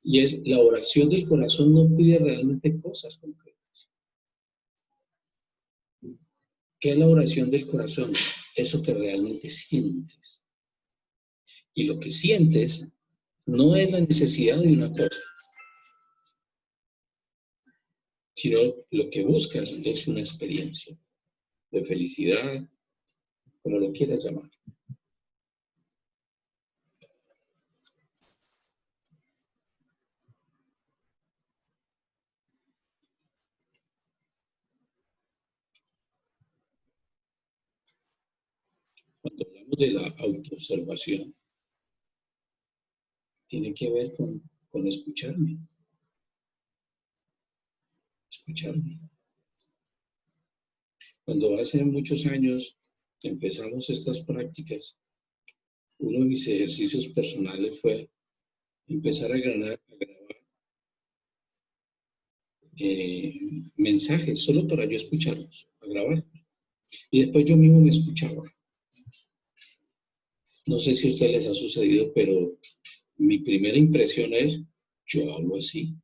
y es: la oración del corazón no pide realmente cosas concretas. ¿Qué es la oración del corazón? Eso que realmente sientes. Y lo que sientes no es la necesidad de una cosa, sino lo que buscas es una experiencia de felicidad, como lo quieras llamar. Cuando hablamos de la autoobservación, tiene que ver con escucharme. Cuando hace muchos años empezamos estas prácticas, uno de mis ejercicios personales fue empezar a grabar mensajes solo para yo escucharlos, a grabar. Y después yo mismo me escuchaba. No sé si a ustedes les ha sucedido, pero mi primera impresión es: yo hablo así.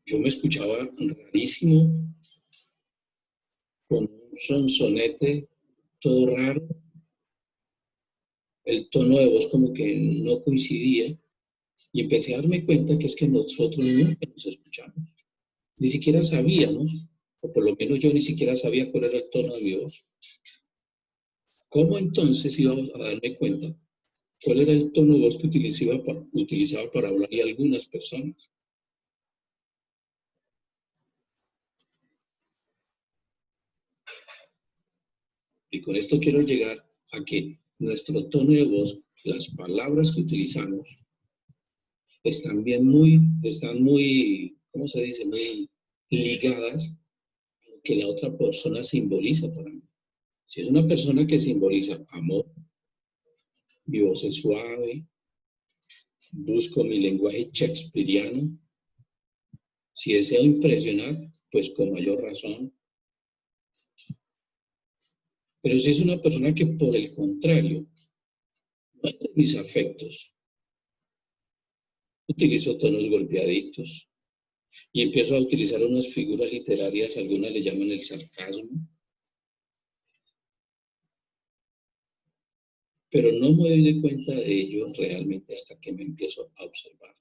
Yo me escuchaba rarísimo, con un sonsonete todo raro. El tono de voz como que no coincidía. Y empecé a darme cuenta que es que nosotros nunca nos escuchamos. Ni siquiera sabíamos, o por lo menos yo ni siquiera sabía cuál era el tono de mi voz. ¿Cómo entonces iba a darme cuenta cuál era el tono de voz que utilizaba para hablar y algunas personas? Y con esto quiero llegar a que nuestro tono de voz, las palabras que utilizamos, están muy, ¿cómo se dice? Muy ligadas a lo que la otra persona simboliza para mí. Si es una persona que simboliza amor, mi voz es suave, busco mi lenguaje shakespeariano. Si deseo impresionar, pues con mayor razón. Pero si es una persona que, por el contrario, no es de mis afectos, utilizo tonos golpeaditos y empiezo a utilizar unas figuras literarias, algunas le llaman el sarcasmo, pero no me doy de cuenta de ello realmente hasta que me empiezo a observar.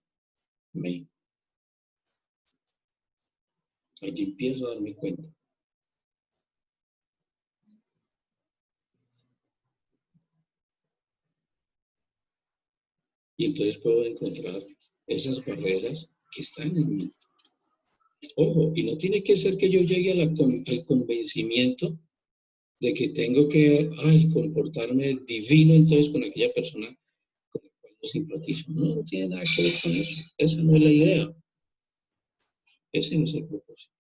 Allí empiezo a darme cuenta. Y entonces puedo encontrar esas barreras que están en mí. Ojo, y no tiene que ser que yo llegue al convencimiento de que tengo que comportarme divino entonces con aquella persona con la cual no simpatizo. No, no tiene nada que ver con eso. Esa no es la idea. Ese no es el propósito.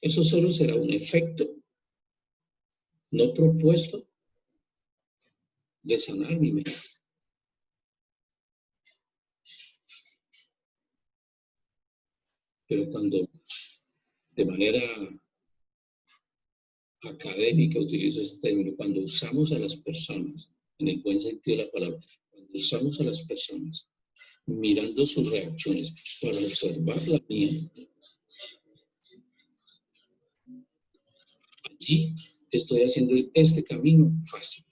Eso solo será un efecto no propuesto de sanar mi mente. Pero cuando de manera académica utilizo este término, cuando usamos a las personas, en el buen sentido de la palabra, cuando usamos a las personas mirando sus reacciones para observar la mía, allí estoy haciendo este camino fácil.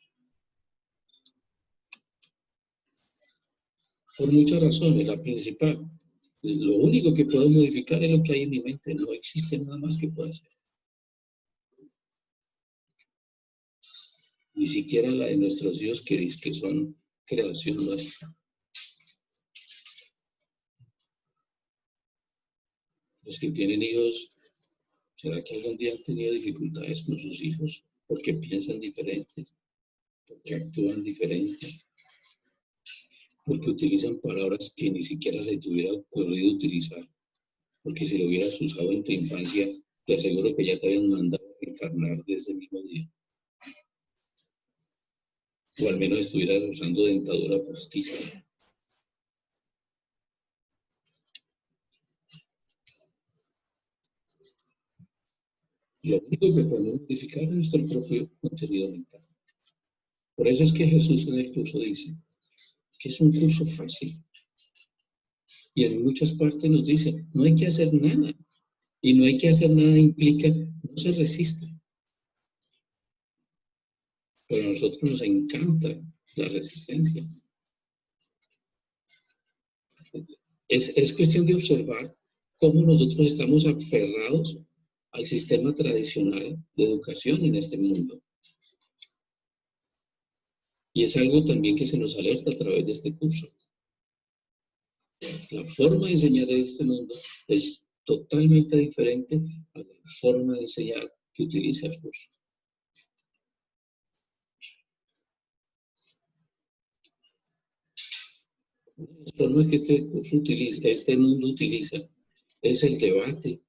Por muchas razones, la principal, lo único que puedo modificar es lo que hay en mi mente, no existe nada más que pueda hacer. Ni siquiera la de nuestros hijos que dicen que son creación nuestra. Los que tienen hijos, ¿será que algún día han tenido dificultades con sus hijos? Porque piensan diferente, porque actúan diferente, porque utilizan palabras que ni siquiera se te hubiera ocurrido utilizar, porque si lo hubieras usado en tu infancia, te aseguro que ya te habían mandado a encarnar de ese mismo día. O al menos estuvieras usando dentadura postiza. Lo único que podemos modificar es nuestro propio contenido mental. Por eso es que Jesús en el curso dice que es un curso fácil. Y en muchas partes nos dice, no hay que hacer nada. Y no hay que hacer nada implica, no se resiste. Pero a nosotros nos encanta la resistencia. Es cuestión de observar cómo nosotros estamos aferrados al sistema tradicional de educación en este mundo. Y es algo también que se nos alerta a través de este curso. La forma de enseñar en este mundo es totalmente diferente a la forma de enseñar que utiliza el curso. Una de las formas que este mundo utiliza es el debate,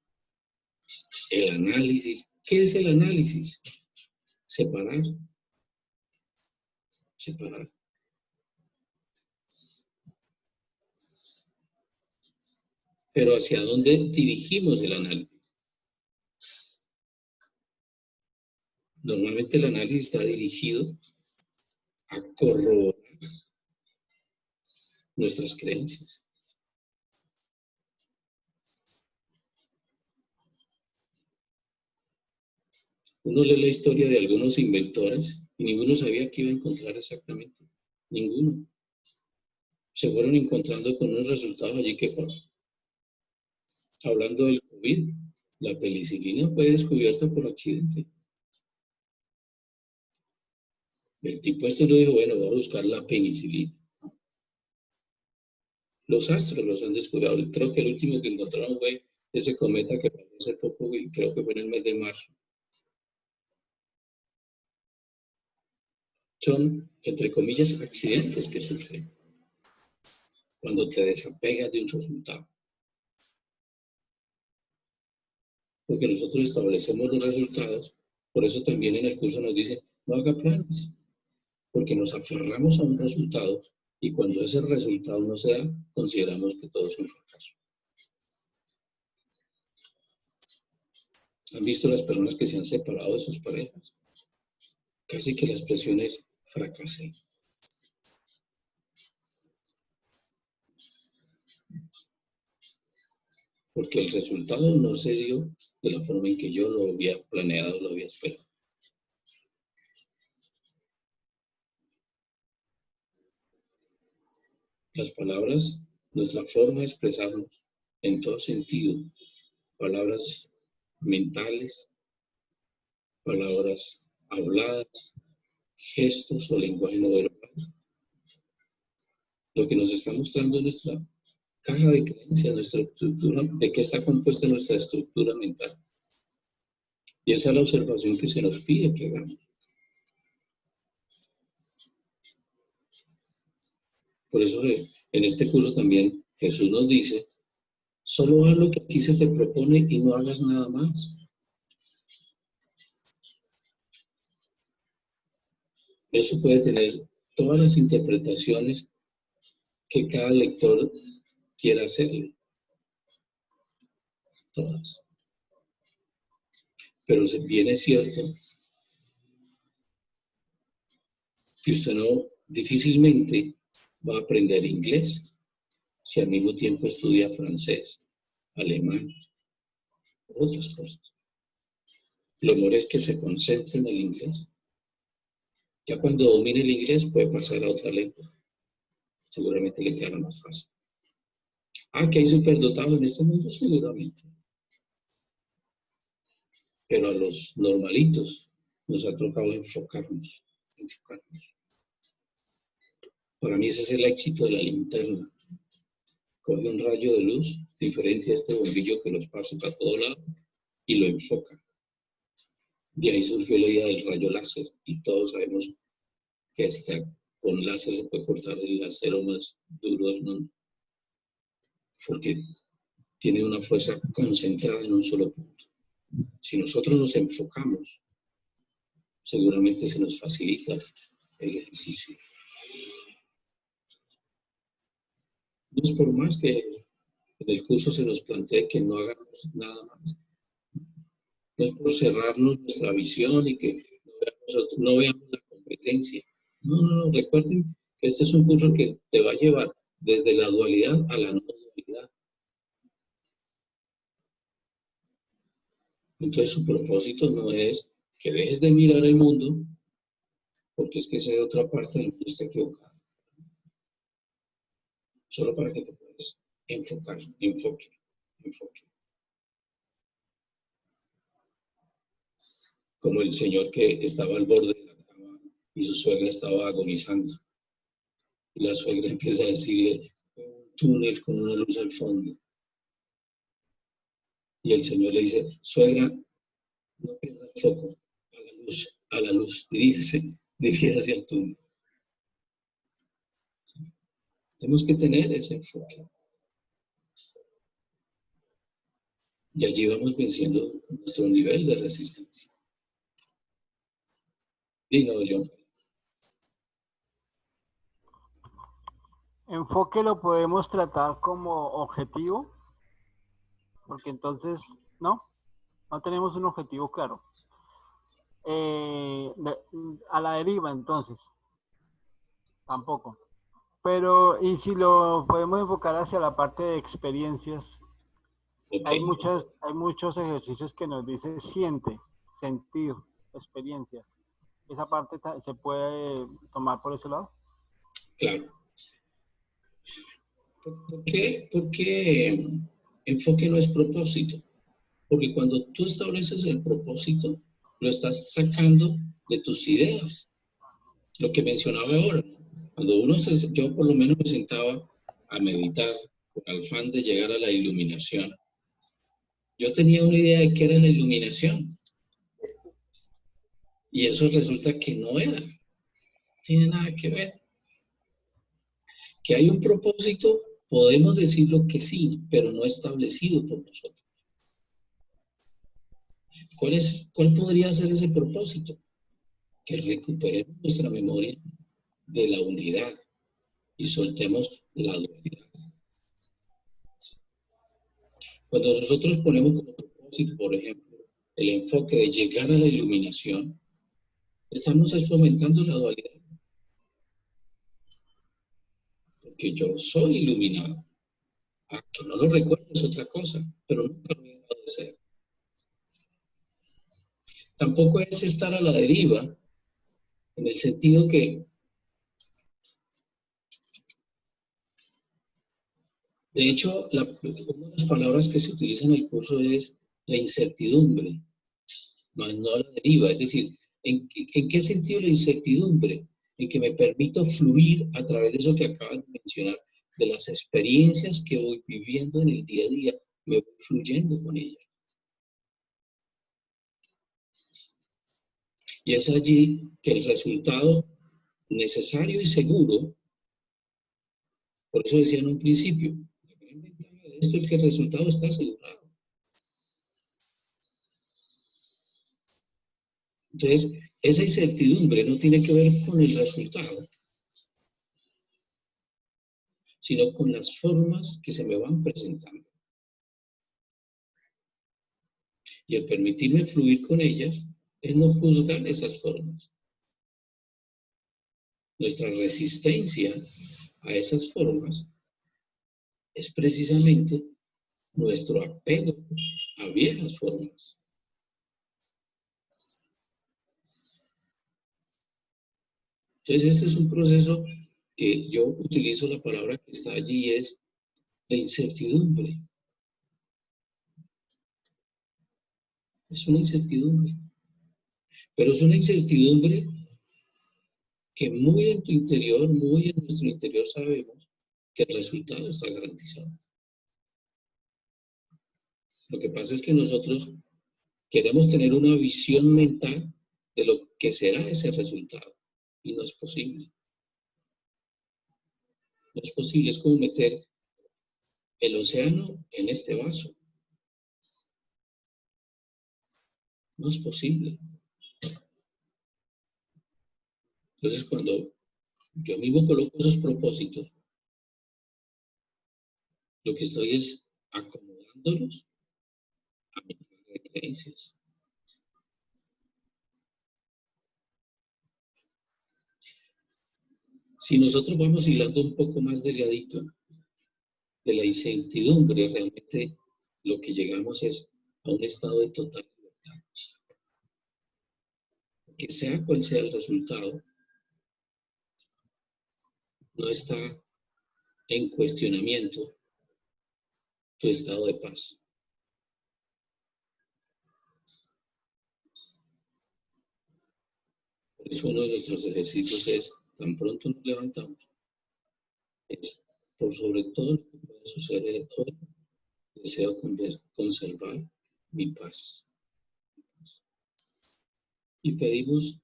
el análisis. ¿Qué es el análisis? Separar. Separar. Pero ¿hacia dónde dirigimos el análisis? Normalmente el análisis está dirigido a corroborar nuestras creencias. Uno lee la historia de algunos inventores y ninguno sabía qué iba a encontrar exactamente. Ninguno. Se fueron encontrando con unos resultados allí que fueron. Hablando del COVID, la penicilina fue descubierta por accidente. El tipo no dijo, bueno, voy a buscar la penicilina. Los astros los han descubierto. Creo que el último que encontraron fue ese cometa que pasó hace poco y creo que fue en el mes de marzo. Son, entre comillas, accidentes que suceden cuando te desapegas de un resultado. Porque nosotros establecemos los resultados, por eso también en el curso nos dice, no haga planes, porque nos aferramos a un resultado y cuando ese resultado no se da, consideramos que todo es un fracaso. ¿Han visto las personas que se han separado de sus parejas? Casi que la expresión es fracasé. Porque el resultado no se dio de la forma en que yo lo había planeado, lo había esperado. Las palabras, nuestra forma de expresarnos en todo sentido, palabras mentales, palabras habladas, gestos o lenguaje no verbal. Lo que nos está mostrando nuestra caja de creencias, nuestra estructura, de qué está compuesta nuestra estructura mental. Y esa es la observación que se nos pide que hagamos. Por eso en este curso también Jesús nos dice, solo haz lo que aquí se te propone y no hagas nada más. Eso puede tener todas las interpretaciones que cada lector quiera hacerle. Todas. Pero bien es cierto que usted difícilmente va a aprender inglés si al mismo tiempo estudia francés, alemán, otras cosas. Lo mejor es que se concentre en el inglés. Ya cuando domine el inglés puede pasar a otra lengua. Seguramente le quedará más fácil. Que hay superdotados en este mundo, seguramente. Pero a los normalitos nos ha tocado enfocarnos. Para mí ese es el éxito de la linterna. Coge un rayo de luz diferente a este bombillo que los pasa para todo lado y lo enfoca. De ahí surgió la idea del rayo láser y todos sabemos que hasta con láser se puede cortar el acero más duro del mundo porque tiene una fuerza concentrada en un solo punto. Si nosotros nos enfocamos, seguramente se nos facilita el ejercicio. No es por más que en el curso se nos plantee que no hagamos nada más. No es por cerrarnos nuestra visión y que no veamos la competencia. No, recuerden que este es un curso que te va a llevar desde la dualidad a la no dualidad. Entonces su propósito no es que dejes de mirar el mundo, porque es que esa otra parte del mundo está equivocada. Solo para que te puedas enfocar, enfoque. Como el señor que estaba al borde de la cama y su suegra estaba agonizando. Y la suegra empieza a decirle, un túnel con una luz al fondo. Y el señor le dice, suegra, no pierda el foco, a la luz, dirígase hacia el túnel. Tenemos que tener ese enfoque. Y allí vamos venciendo nuestro nivel de resistencia. Dígalo, John. Enfoque lo podemos tratar como objetivo, porque entonces, no tenemos un objetivo claro. A la deriva, entonces, tampoco. Pero, y si lo podemos enfocar hacia la parte de experiencias, hay muchos ejercicios que nos dicen siente, sentir, experiencia. ¿Esa parte se puede tomar por ese lado? Claro. ¿Por qué enfoque no es propósito? Porque cuando tú estableces el propósito, lo estás sacando de tus ideas. Lo que mencionaba ahora, cuando yo por lo menos me sentaba a meditar con el afán de llegar a la iluminación, yo tenía una idea de qué era la iluminación. Y eso resulta que no era. No tiene nada que ver. Que hay un propósito, podemos decirlo que sí, pero no establecido por nosotros. ¿Cuál podría ser ese propósito? Que recuperemos nuestra memoria de la unidad y soltemos la dualidad. Cuando nosotros ponemos como propósito, por ejemplo, el enfoque de llegar a la iluminación, estamos fomentando la dualidad. Porque yo soy iluminado. Que no lo recuerdo es otra cosa, pero nunca lo he dejado de ser. Tampoco es estar a la deriva, en el sentido que, de hecho, una de las palabras que se utiliza en el curso es la incertidumbre, más no la deriva. Es decir, ¿en qué sentido la incertidumbre? En que me permito fluir a través de eso que acabas de mencionar, de las experiencias que voy viviendo en el día a día, me voy fluyendo con ellas. Y es allí que el resultado necesario y seguro, por eso decía en un principio, la gran ventaja de esto es que el resultado está asegurado. Entonces, esa incertidumbre no tiene que ver con el resultado, sino con las formas que se me van presentando. Y el permitirme fluir con ellas es no juzgar esas formas. Nuestra resistencia a esas formas es precisamente nuestro apego a viejas formas. Entonces, este es un proceso que yo utilizo la palabra que está allí, es la incertidumbre. Es una incertidumbre. Pero es una incertidumbre que muy en tu interior, muy en nuestro interior sabemos que el resultado está garantizado. Lo que pasa es que nosotros queremos tener una visión mental de lo que será ese resultado. Y no es posible. No es posible, es como meter el océano en este vaso. No es posible. Entonces, cuando yo mismo coloco esos propósitos, lo que estoy es acomodándolos a mi caja de creencias. Si nosotros vamos hilando un poco más delgadito de la incertidumbre, realmente lo que llegamos es a un estado de total libertad. Que sea cual sea el resultado, no está en cuestionamiento tu estado de paz. Por eso uno de nuestros ejercicios es, tan pronto nos levantamos, es por sobre todo lo que pueda suceder hoy, deseo conservar mi paz. Y pedimos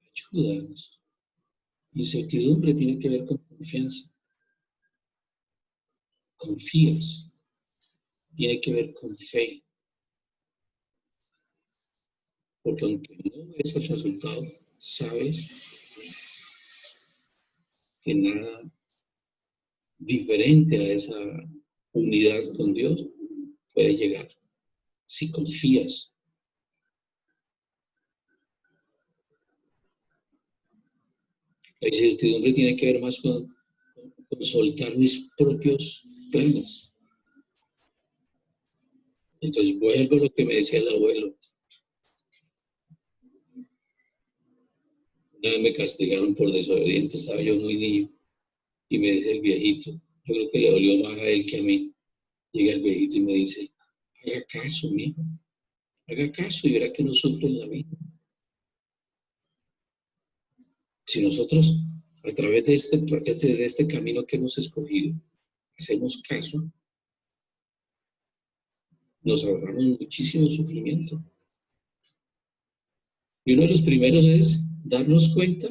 ayuda. Incertidumbre tiene que ver con confianza. Confías. Tiene que ver con fe. Porque aunque no ves el resultado, sabes que nada diferente a esa unidad con Dios puede llegar. Si confías. La incertidumbre tiene que ver más con soltar mis propios planes. Entonces vuelvo a lo que me decía el abuelo. Una vez me castigaron por desobediente, estaba yo muy niño. Y me dice el viejito, yo creo que le dolió más a él que a mí. Llega el viejito y me dice, haga caso, mijo. Haga caso y verá que no sufre en la vida. Si nosotros, a través de este camino que hemos escogido, hacemos caso, nos ahorramos muchísimo sufrimiento. Y uno de los primeros es darnos cuenta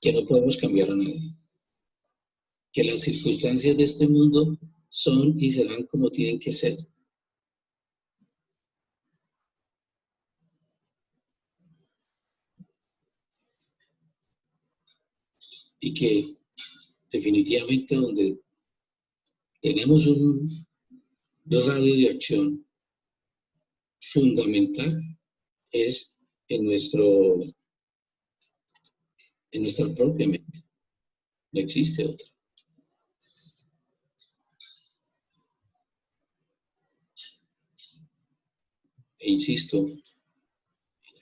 que no podemos cambiar a nadie. Que las circunstancias de este mundo son y serán como tienen que ser. Y que definitivamente donde tenemos un radio de acción fundamental es en nuestra propia mente. No existe otra. E insisto,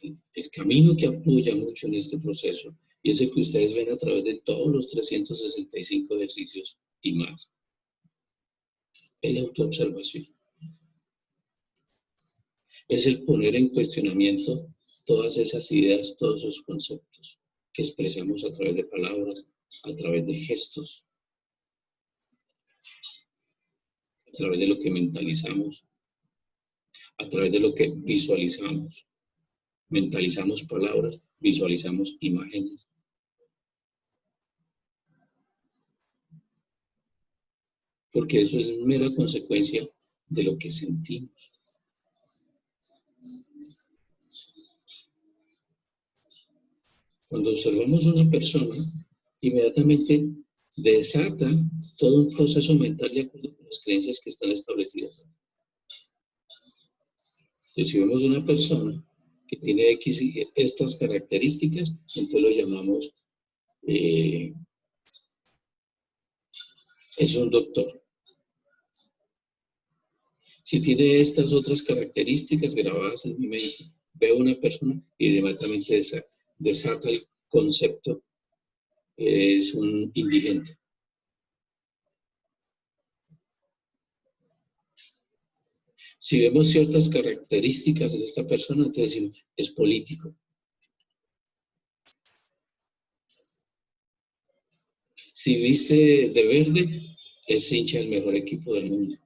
el camino que apoya mucho en este proceso, y es el que ustedes ven a través de todos los 365 ejercicios y más, es la autoobservación. Es el poner en cuestionamiento todas esas ideas, todos esos conceptos que expresamos a través de palabras, a través de gestos, a través de lo que mentalizamos, a través de lo que visualizamos. Mentalizamos palabras, visualizamos imágenes. Porque eso es mera consecuencia de lo que sentimos. Cuando observamos a una persona, inmediatamente desata todo un proceso mental de acuerdo con las creencias que están establecidas. Entonces, si vemos una persona que tiene X y estas características, entonces lo llamamos, es un doctor. Si tiene estas otras características grabadas en mi mente, veo una persona y inmediatamente desata el concepto, es un indigente. Si vemos ciertas características de esta persona, entonces decimos, es político. Si viste de verde, es hincha del mejor equipo del mundo.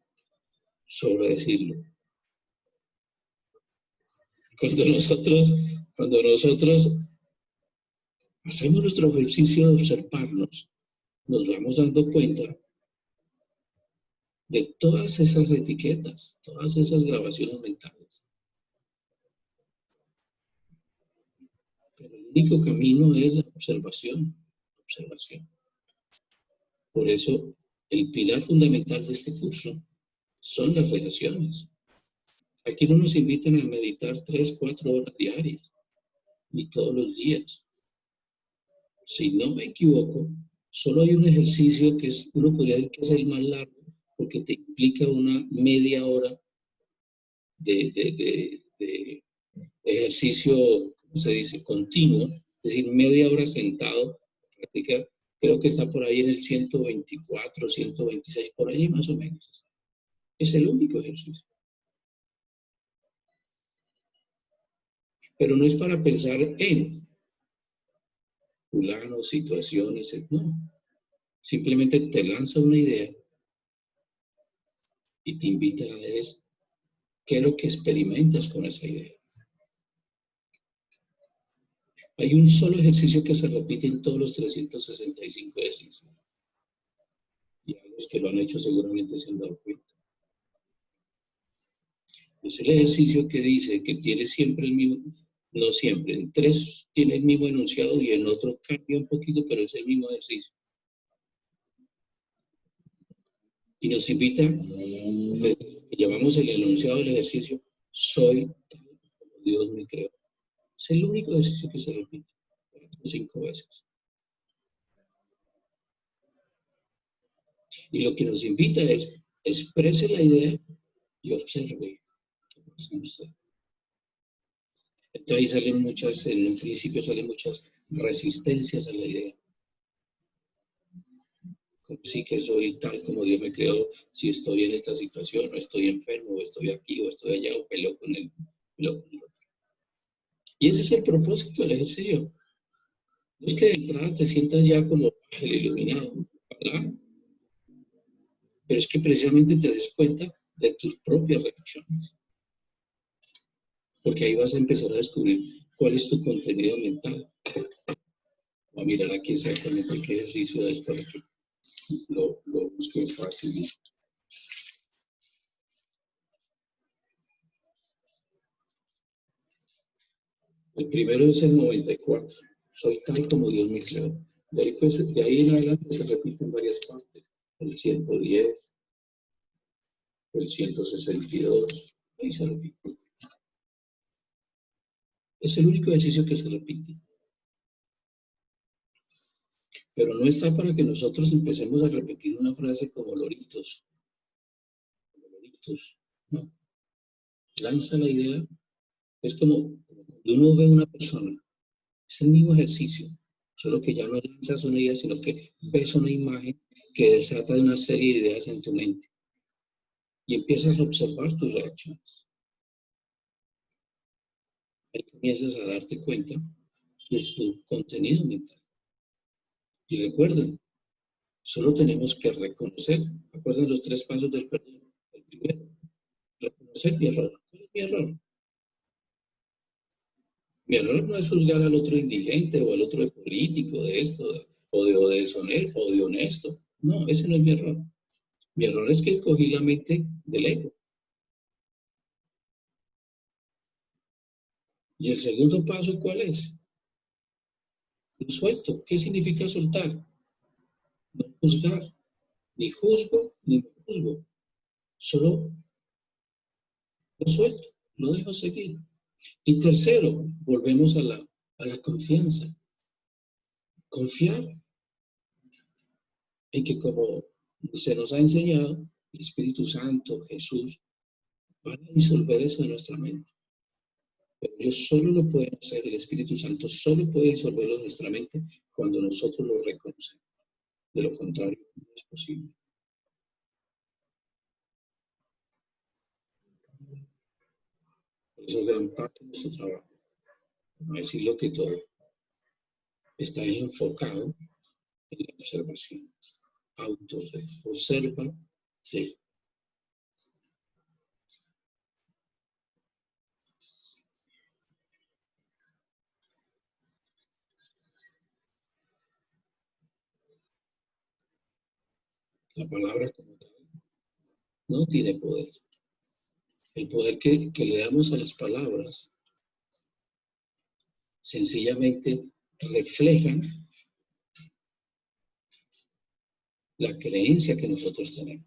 Sobre decirlo. Cuando nosotros hacemos nuestro ejercicio de observarnos, nos vamos dando cuenta de todas esas etiquetas, todas esas grabaciones mentales. Pero el único camino es la observación. Por eso, el pilar fundamental de este curso son las relaciones. Aquí no nos invitan a meditar 3, 4 horas diarias, ni todos los días. Si no me equivoco, solo hay un ejercicio que uno podría decir que es el más largo, porque te implica una media hora de ejercicio, ¿cómo se dice?, continuo, es decir, media hora sentado, practicar. Creo que está por ahí en el 124, 126, por ahí más o menos. Es el único ejercicio. Pero no es para pensar en fulano, situaciones, no. Simplemente te lanza una idea y te invita a ver qué es lo que experimentas con esa idea. Hay un solo ejercicio que se repite en todos los 365 ejercicios. Y a los que lo han hecho seguramente se han dado cuenta. Es el ejercicio que dice que tiene siempre el mismo, no siempre, en 3 tiene el mismo enunciado y en otro cambia un poquito, pero es el mismo ejercicio. Y nos invita, llamamos el enunciado del ejercicio, soy tal como Dios me creó. Es el único ejercicio que se repite 4 o 5 veces. Y lo que nos invita es, exprese la idea y observe qué pasa en usted. Entonces ahí salen muchas, en un principio salen muchas resistencias a la idea. Sí que soy tal como Dios me creó, si estoy en esta situación, o estoy enfermo, o estoy aquí, o estoy allá, o peleo con él, peleo con el otro. Y ese es el propósito del ejercicio. No es que de entrada te sientas ya como el iluminado, ¿verdad? Pero es que precisamente te des cuenta de tus propias reacciones. Porque ahí vas a empezar a descubrir cuál es tu contenido mental. Voy a mirar aquí exactamente qué ejercicio es para que lo busque fácil. El primero es el 94. Soy tal como Dios me creó. De ahí en adelante se repiten varias partes. El 110, el 162, ahí se repite. Es el único ejercicio que se repite. Pero no está para que nosotros empecemos a repetir una frase como loritos. Como loritos, no. Lanza la idea. Es como cuando uno ve a una persona. Es el mismo ejercicio. Solo que ya no lanzas una idea, sino que ves una imagen que desata una serie de ideas en tu mente. Y empiezas a observar tus reacciones. Ahí comienzas a darte cuenta de tu contenido mental. Y recuerden, solo tenemos que reconocer. ¿Acuerdan los 3 pasos del perdón? El primero, reconocer mi error. ¿Cuál es mi error? Mi error no es juzgar al otro indigente o al otro de político, de esto, o de deshonesto, o de honesto. No, ese no es mi error. Mi error es que cogí la mente del ego. Y el segundo paso, ¿cuál es? Lo suelto. ¿Qué significa soltar? No juzgar. Ni juzgo, ni me juzgo. Solo lo suelto, lo dejo seguir. Y tercero, volvemos a la confianza. Confiar en que como se nos ha enseñado, el Espíritu Santo, Jesús, van a disolver eso en nuestra mente. Pero ellos solo lo pueden hacer, el Espíritu Santo solo puede disolverlo en nuestra mente cuando nosotros lo reconocemos. De lo contrario, no es posible. Por eso gran parte de nuestro trabajo, no decirlo que todo, está enfocado en la observación. Observa de la palabra como tal no tiene poder. El poder que le damos a las palabras sencillamente reflejan la creencia que nosotros tenemos.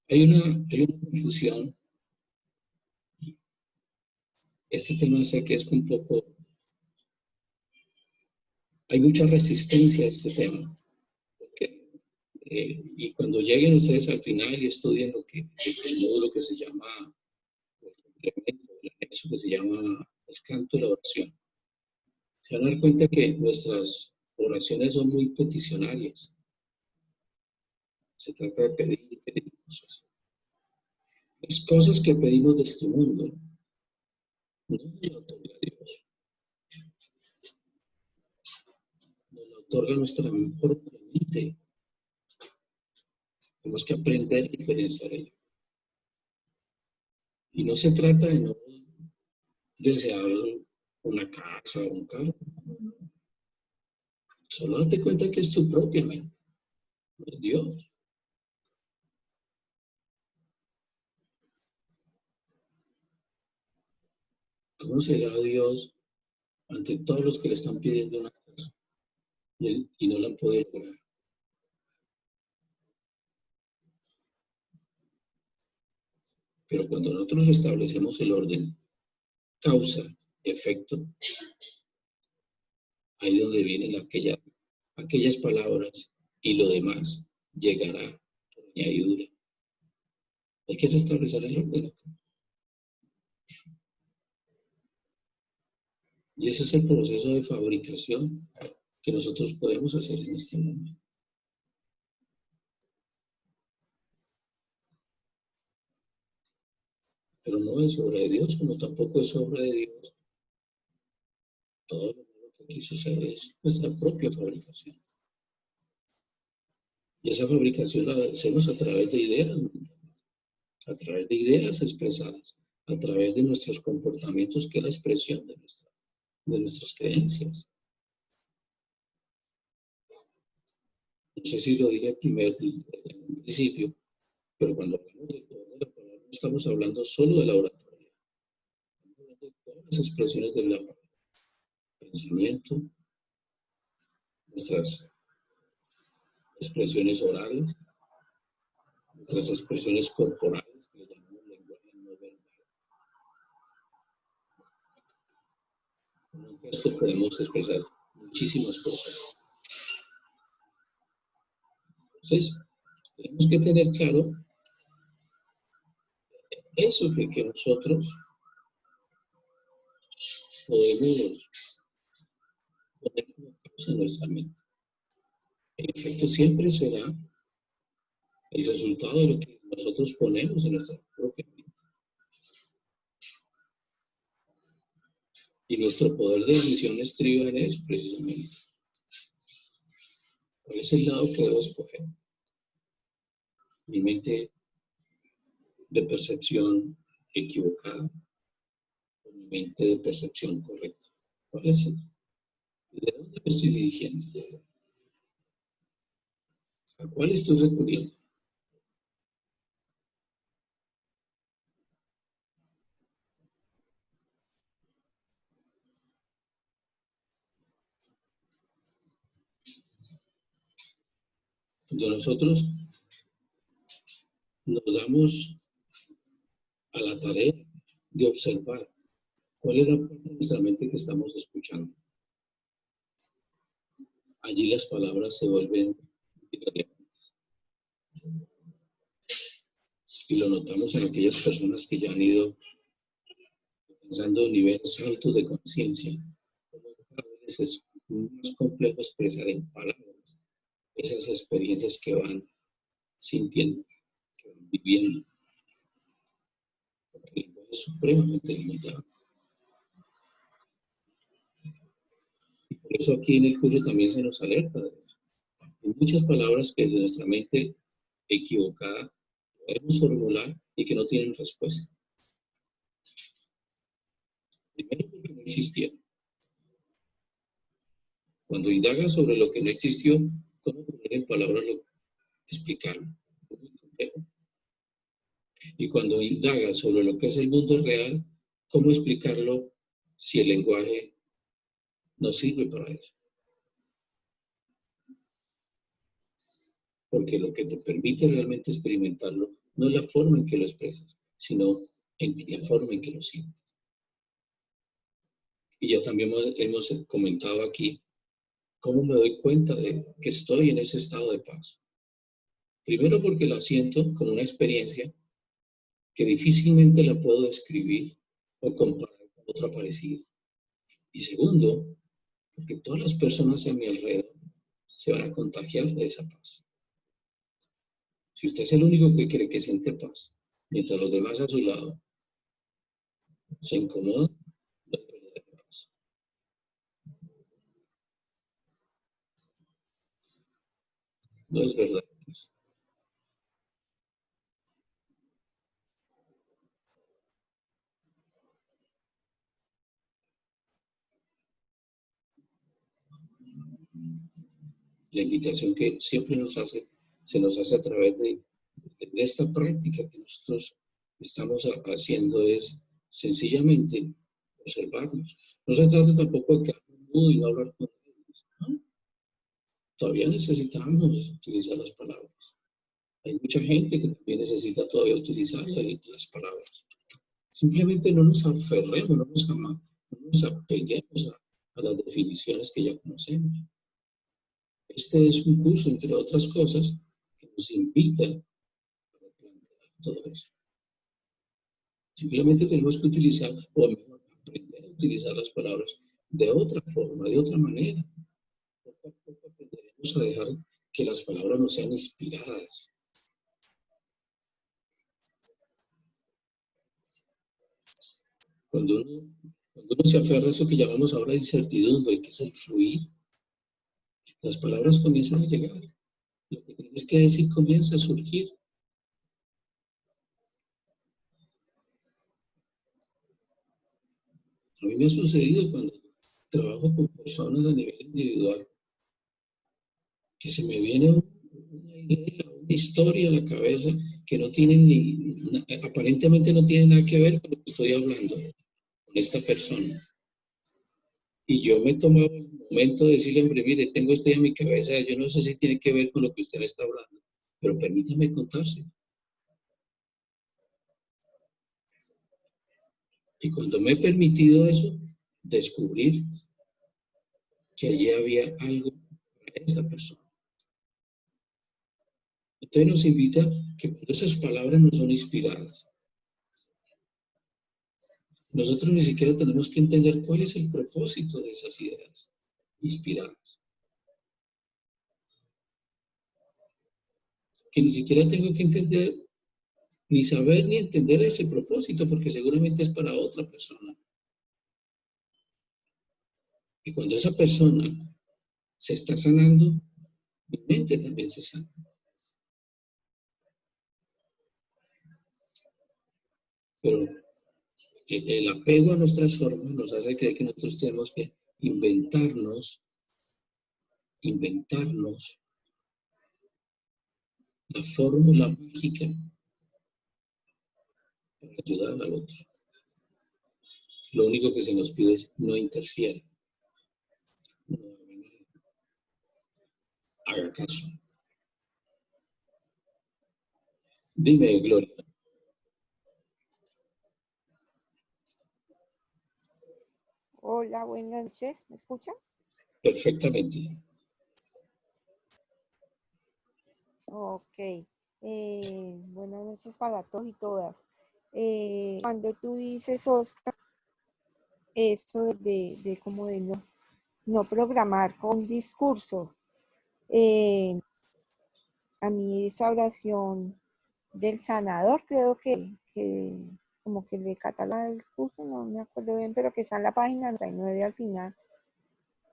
Hay una confusión. Este tema sé que es un poco, hay mucha resistencia a este tema. Porque, y cuando lleguen ustedes al final y estudien el módulo que se llama, el complemento, el anexo que se llama el canto de la oración, se van a dar cuenta que nuestras oraciones son muy peticionarias. Se trata de pedir cosas. Las cosas que pedimos de este mundo no nos lo otorga Dios, nos lo otorga nuestra propia mente. Tenemos que aprender a diferenciar ello. Y no se trata de no desear una casa o un carro. Solo date cuenta que es tu propia mente, no es Dios. ¿Cómo será Dios ante todos los que le están pidiendo una cosa y no la han podido lograr? Pero cuando nosotros restablecemos el orden, causa, efecto, ahí es donde vienen aquellas palabras y lo demás llegará por añadidura. Hay que restablecer el orden. Y ese es el proceso de fabricación que nosotros podemos hacer en este mundo. Pero no es obra de Dios, como tampoco es obra de Dios. Todo lo que aquí sucede es nuestra propia fabricación. Y esa fabricación la hacemos a través de ideas, a través de ideas expresadas, a través de nuestros comportamientos, que es la expresión de nuestras creencias. No sé si lo dije primero en un principio, pero cuando hablamos de poder de la palabra, no estamos hablando solo de la oratoria. Estamos hablando de todas las expresiones de la palabra. Pensamiento, nuestras expresiones orales, nuestras expresiones corporales, que le llamamos lenguaje no verbal. Con un gesto podemos expresar muchísimas cosas. Entonces, tenemos que tener claro eso que nosotros podemos poner como causa en nuestra mente. El efecto siempre será el resultado de lo que nosotros ponemos en nuestra propia mente. Y nuestro poder de decisión estriba en eso, precisamente. ¿Cuál es el lado que debo escoger? Mi mente de percepción equivocada o mi mente de percepción correcta. ¿Cuál es el? ¿De dónde me estoy dirigiendo? ¿A cuál estoy recurriendo? Cuando nosotros nos damos a la tarea de observar cuál es la parte de nuestra mente que estamos escuchando, allí las palabras se vuelven irrelevantes. Y lo notamos en aquellas personas que ya han ido alcanzando niveles altos de conciencia. Cada vez es más complejo expresar en palabras esas experiencias que van sintiendo, que van viviendo. Porque el lenguaje es supremamente limitado. Y por eso aquí en el curso también se nos alerta de eso. Hay muchas palabras que de nuestra mente equivocada podemos formular y que no tienen respuesta. Primero porque no existieron. Cuando indagas sobre lo que no existió, ¿cómo poner en palabras explicarlo? Es muy complejo. Y cuando indagas sobre lo que es el mundo real, ¿cómo explicarlo si el lenguaje no sirve para eso? Porque lo que te permite realmente experimentarlo no es la forma en que lo expresas, sino en la forma en que lo sientes. Y ya también hemos comentado aquí cómo me doy cuenta de que estoy en ese estado de paz. Primero porque la siento como una experiencia que difícilmente la puedo describir o comparar con otra parecida. Y segundo, porque todas las personas a mi alrededor se van a contagiar de esa paz. Si usted es el único que cree que siente paz, mientras los demás a su lado se incomodan, no es verdadera paz. No es verdadera paz. La invitación que siempre se nos hace a través de esta práctica que nosotros estamos haciendo es sencillamente observarnos. No se trata tampoco de quedarnos mudo y no hablar con ellos, ¿no? Todavía necesitamos utilizar las palabras. Hay mucha gente que también necesita todavía utilizar las palabras. Simplemente no nos aferremos, no nos apeguemos a las definiciones que ya conocemos. Este es un curso, entre otras cosas, que nos invita a replantear todo eso. Simplemente tenemos que utilizar, o mejor, aprender a utilizar las palabras de otra forma, de otra manera. Poco a poco aprenderemos a dejar que las palabras no sean inspiradas. Cuando uno se aferra a eso que llamamos ahora incertidumbre, que es el fluir, las palabras comienzan a llegar. Lo que tienes que decir comienza a surgir. A mí me ha sucedido cuando trabajo con personas a nivel individual, que se me viene una idea, una historia a la cabeza que no tiene aparentemente no tiene nada que ver con lo que estoy hablando con esta persona. Y yo me tomaba el momento de decirle, hombre, mire, tengo esto en mi cabeza, yo no sé si tiene que ver con lo que usted me está hablando, pero permítame contarse. Y cuando me he permitido eso, descubrir que allí había algo para esa persona. Entonces nos invita que cuando esas palabras no son inspiradas, nosotros ni siquiera tenemos que entender cuál es el propósito de esas ideas inspiradas. Que ni siquiera tengo que entender, ni saber, ni entender ese propósito, porque seguramente es para otra persona. Y cuando esa persona se está sanando, mi mente también se sana. Pero el apego a nuestras formas nos hace creer que nosotros tenemos que inventarnos la fórmula mágica para ayudar al otro. Lo único que se nos pide es no interfiera. No haga caso. Dime, Gloria. Hola, buenas noches. ¿Me escuchan? Perfectamente. Ok. Buenas noches para todos y todas. Cuando tú dices, Oscar, eso de como de no programar con discurso, a mí esa oración del sanador, creo que como que le cataloga el curso, no me acuerdo bien, pero que está en la página 99 al final.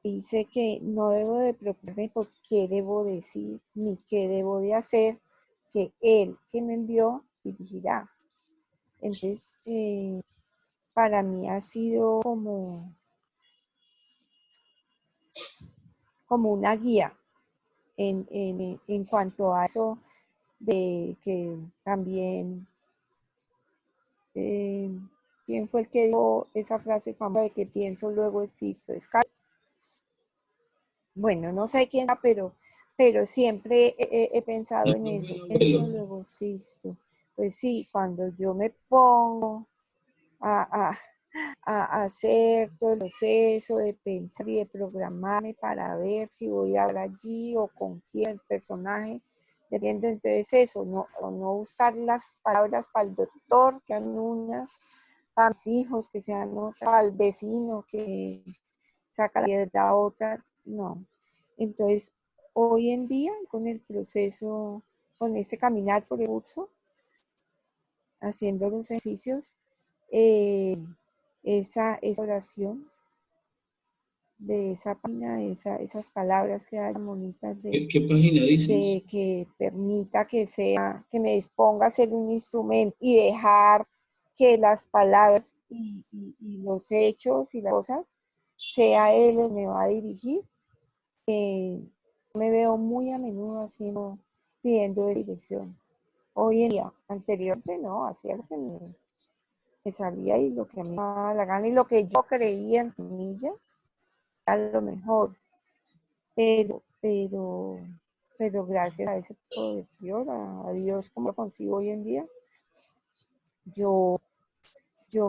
Dice que no debo de preocuparme por qué debo decir ni qué debo de hacer, que Él que me envió dirigirá. Entonces, para mí ha sido como una guía en cuanto a eso de que también, ¿quién fue el que dijo esa frase famosa de que pienso luego existo? Bueno, no sé quién, pero siempre he pensado en eso, pienso luego existo. Pues sí, cuando yo me pongo a hacer todo el proceso de pensar y de programarme para ver si voy a hablar allí o con quién el personaje, dependiendo entonces eso, no buscar las palabras para el doctor, que sean unas, para mis hijos, que sean otras, para el vecino que saca la piedra a otra, no. Entonces, hoy en día, con el proceso, con este caminar por el curso, haciendo los ejercicios, esa oración de esa página, esas palabras que hay bonitas ¿Qué página dices? de que permita que me disponga a ser un instrumento y dejar que las palabras y los hechos y las cosas sea Él el que me va a dirigir. Me veo muy a menudo haciendo, pidiendo dirección. Hoy en día, anteriormente no, hacía lo que me salía y lo que a mí me daba la gana y lo que yo creía en comillas, a lo mejor. Pero gracias a ese poder, a Dios como lo consigo hoy en día, yo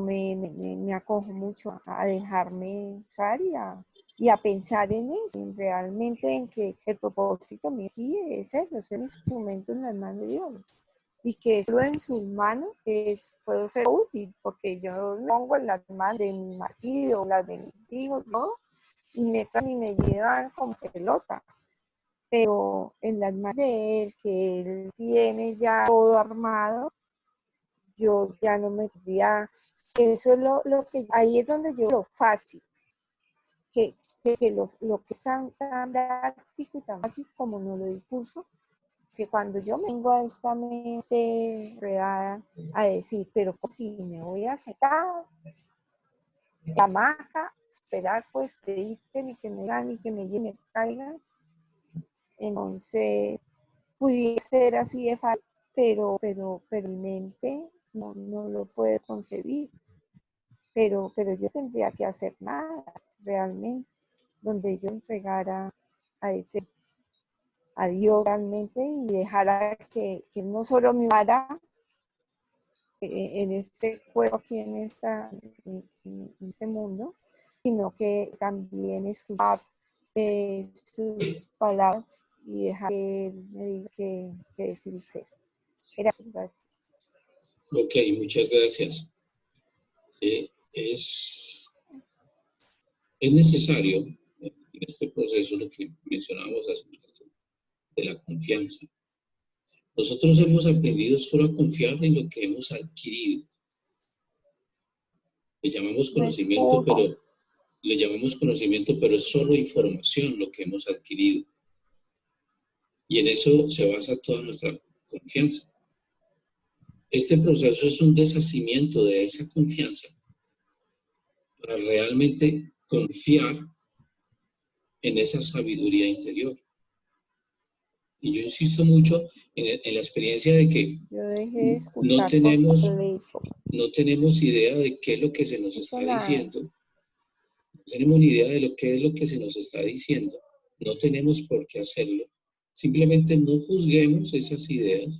me acojo mucho a dejarme usar y a pensar en eso, realmente en que el propósito mío aquí es eso, ser un instrumento en las manos de Dios. Y que solo en sus manos puedo ser útil, porque yo me pongo en las manos de mi marido, las de mis hijos, todo, y me llevan como pelota. Pero en las manos de él, que él tiene ya todo armado, yo ya no me quería. Eso es lo que, ahí es donde yo lo fácil, que lo que es tan práctico y tan fácil como no lo discurso, que cuando yo vengo a esta mente redada a decir, pero si me voy a sentar la hamaca, esperar pues que ni que me dan, ni que me caigan, entonces pudiera ser así de fácil, pero mi mente no lo puede concebir, pero yo tendría que hacer nada realmente, donde yo entregara a Dios realmente y dejara que no solo me usara en este juego aquí en este mundo, sino que también escuchar sus palabras y dejar que él me diga qué decir usted. Ok, muchas gracias. Es necesario en este proceso lo que mencionábamos hace un rato, de la confianza. Nosotros hemos aprendido solo a confiar en lo que hemos adquirido. Le llamamos conocimiento, pero le llamamos conocimiento, pero es solo información lo que hemos adquirido. Y en eso se basa toda nuestra confianza. Este proceso es un deshacimiento de esa confianza para realmente confiar en esa sabiduría interior. Y yo insisto mucho en la experiencia de que Yo dejé de escuchar no tenemos idea de qué es lo que se nos está diciendo. No tenemos ni idea de qué es lo que se nos está diciendo. No tenemos por qué hacerlo. Simplemente no juzguemos esas ideas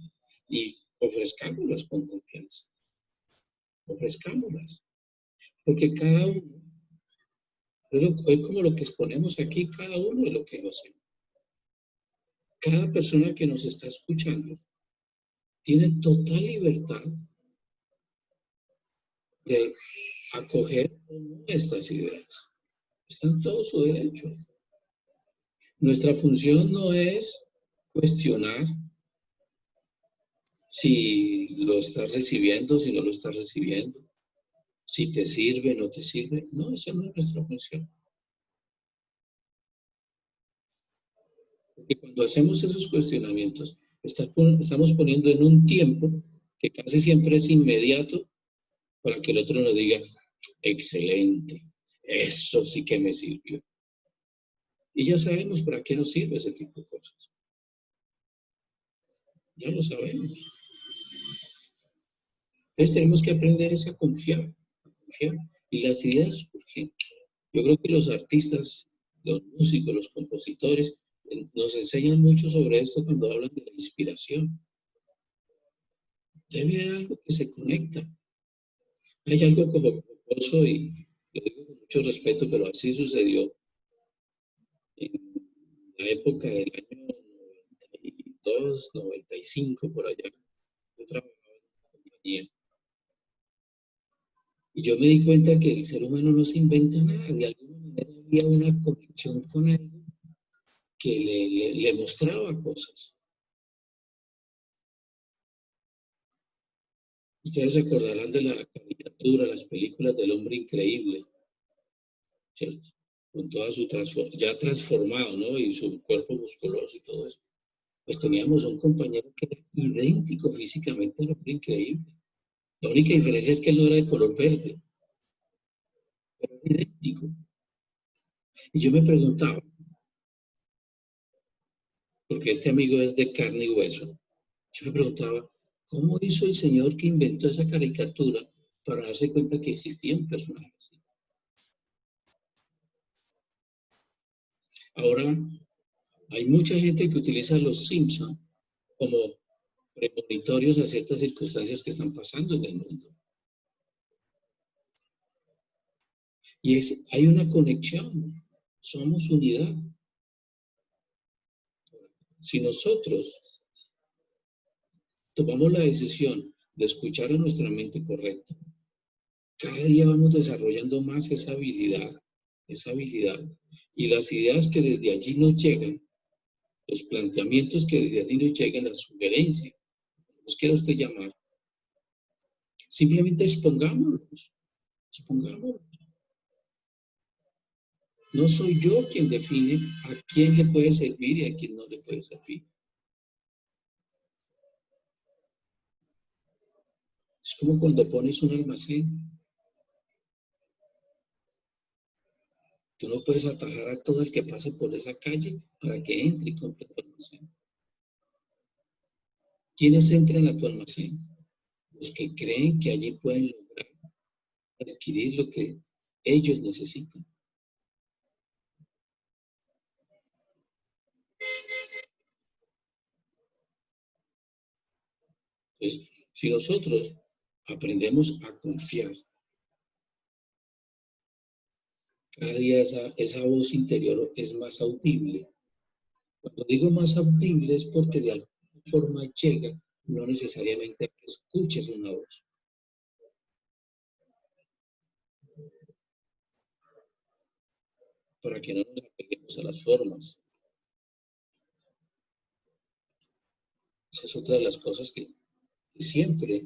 y ofrezcámoslas con confianza. Ofrezcámoslas. Porque cada uno, es como lo que exponemos aquí, cada uno de lo que hacemos. Cada persona que nos está escuchando tiene total libertad de acoger estas ideas. Está en todo su derecho. Nuestra función no es cuestionar si lo estás recibiendo, si no lo estás recibiendo, si te sirve, no te sirve. No, esa no es nuestra función. Porque cuando hacemos esos cuestionamientos, estamos poniendo en un tiempo que casi siempre es inmediato para que el otro nos diga, excelente, eso sí que me sirvió. Y ya sabemos para qué nos sirve ese tipo de cosas. Ya lo sabemos. Entonces tenemos que aprender a confiar. Y las ideas surgen. Yo creo que los artistas, los músicos, los compositores, nos enseñan mucho sobre esto cuando hablan de la inspiración. Debe haber algo que se conecta. Hay algo como curioso y lo digo con mucho respeto, pero así sucedió en la época del año 92, 95, por allá. Yo trabajaba en una compañía. Y yo me di cuenta que el ser humano no se inventa nada. De alguna manera había una conexión con algo que le mostraba cosas. Ustedes se acordarán de la caricatura, las películas del hombre increíble, ¿cierto? Con toda su ya transformado, ¿no? Y su cuerpo musculoso y todo eso. Pues teníamos un compañero que era idéntico físicamente al hombre increíble. La única diferencia es que él no era de color verde, pero era idéntico. Y yo me preguntaba, porque este amigo es de carne y hueso, yo me preguntaba, ¿cómo hizo el señor que inventó esa caricatura para darse cuenta que existía un personaje así? Ahora, hay mucha gente que utiliza los Simpsons como premonitorios a ciertas circunstancias que están pasando en el mundo. Y hay una conexión, somos unidad. Si nosotros tomamos la decisión de escuchar a nuestra mente correcta, cada día vamos desarrollando más esa habilidad. Y las ideas que desde allí nos llegan, los planteamientos que desde allí nos llegan, las sugerencias, como los quiera usted llamar, simplemente expongámoslos. No soy yo quien define a quién le puede servir y a quién no le puede servir. Es como cuando pones un almacén. Tú no puedes atajar a todo el que pase por esa calle para que entre y compre tu almacén. ¿Quiénes entran a tu almacén? Los que creen que allí pueden lograr adquirir lo que ellos necesitan. Entonces, si nosotros aprendemos a confiar, cada día esa voz interior es más audible. Cuando digo más audible es porque de alguna forma llega, no necesariamente a que escuches una voz. Para que no nos apeguemos a las formas. Esa es otra de las cosas que siempre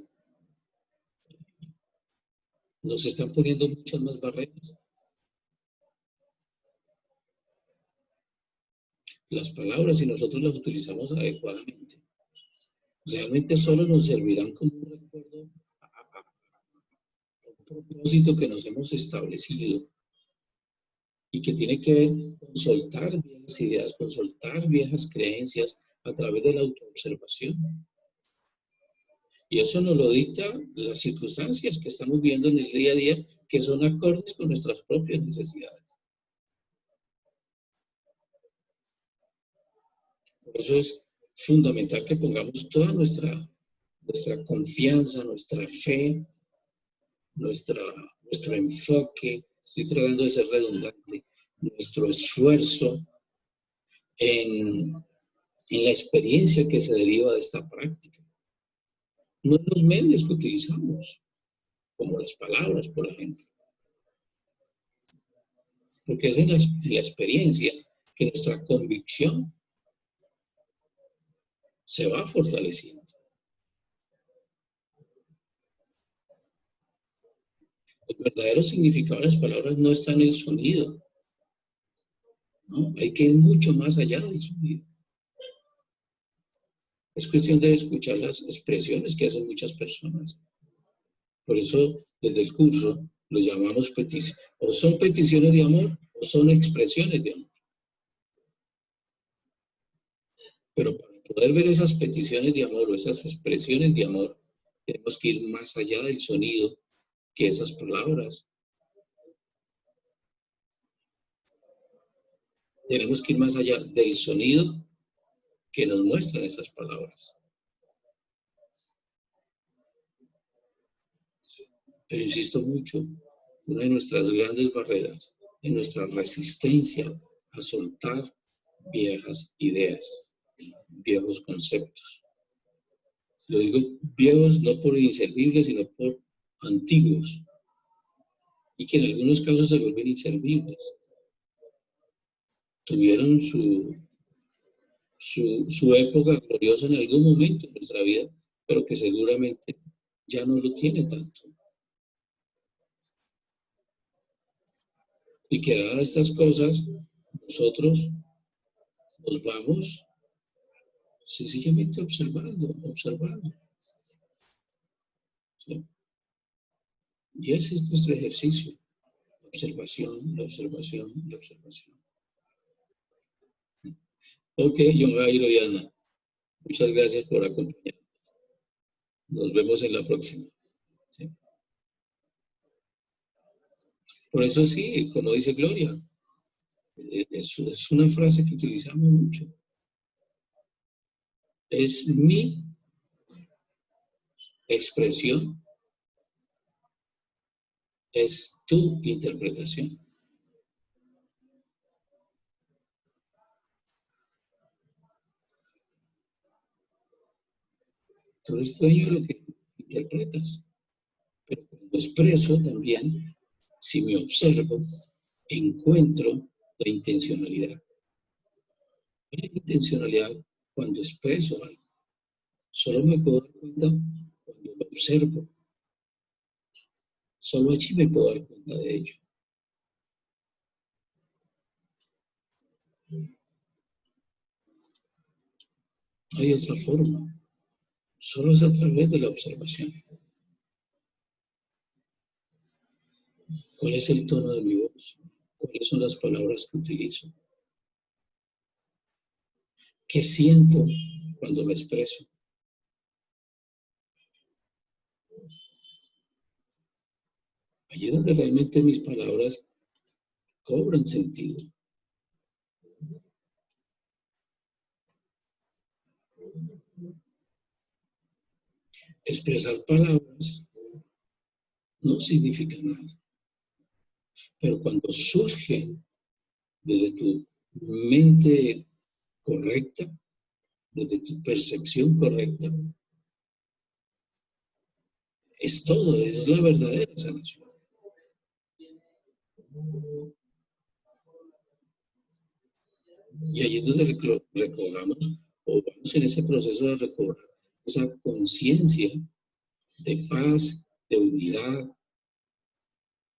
nos están poniendo muchas más barreras. las palabras, si nosotros las utilizamos adecuadamente, realmente solo nos servirán como un recuerdo a un propósito que nos hemos establecido y que tiene que ver con soltar viejas ideas, con soltar viejas creencias a través de la autoobservación. Y eso nos lo dicta las circunstancias que estamos viendo en el día a día, que son acordes con nuestras propias necesidades. Por eso es fundamental que pongamos toda nuestra confianza, nuestra fe, nuestro enfoque, estoy tratando de ser redundante, nuestro esfuerzo en la experiencia que se deriva de esta práctica. No en los medios que utilizamos, como las palabras, por ejemplo. Porque es en la experiencia que nuestra convicción se va fortaleciendo. El verdadero significado de las palabras no está en el sonido, ¿no? Hay que ir mucho más allá del sonido. Es cuestión de escuchar las expresiones que hacen muchas personas. Por eso, desde el curso, lo llamamos peticiones. O son peticiones de amor, o son expresiones de amor. Pero para poder ver esas peticiones de amor o esas expresiones de amor, tenemos que ir más allá del sonido que esas palabras. Tenemos que ir más allá del sonido que nos muestran esas palabras. Pero insisto mucho, una de nuestras grandes barreras es nuestra resistencia a soltar viejas ideas, viejos conceptos. Lo digo viejos no por inservibles, sino por antiguos, y que en algunos casos se vuelven inservibles. Tuvieron su época gloriosa en algún momento de nuestra vida, pero que seguramente ya no lo tiene tanto. Y que dadas estas cosas, nosotros nos vamos sencillamente observando. ¿Sí? Y ese es nuestro ejercicio. La observación. Ok, yo me voy a ir, Diana. Muchas gracias por acompañarnos. Nos vemos en la próxima. ¿Sí? Por eso sí, como dice Gloria, es una frase que utilizamos mucho. Es mi expresión, es tu interpretación. Tú eres dueño de lo que interpretas. Pero cuando expreso también, si me observo, encuentro la intencionalidad. La intencionalidad cuando expreso algo. Solo me puedo dar cuenta cuando lo observo. Solo allí me puedo dar cuenta de ello. Hay otra forma. Solo es a través de la observación. ¿Cuál es el tono de mi voz? ¿Cuáles son las palabras que utilizo? ¿Qué siento cuando me expreso? Allí es donde realmente mis palabras cobran sentido. Expresar palabras no significa nada. Pero cuando surge desde tu mente correcta, desde tu percepción correcta, es todo, es la verdadera sanación. Y ahí es donde recobramos, o vamos en ese proceso de recobrar esa conciencia de paz, de unidad,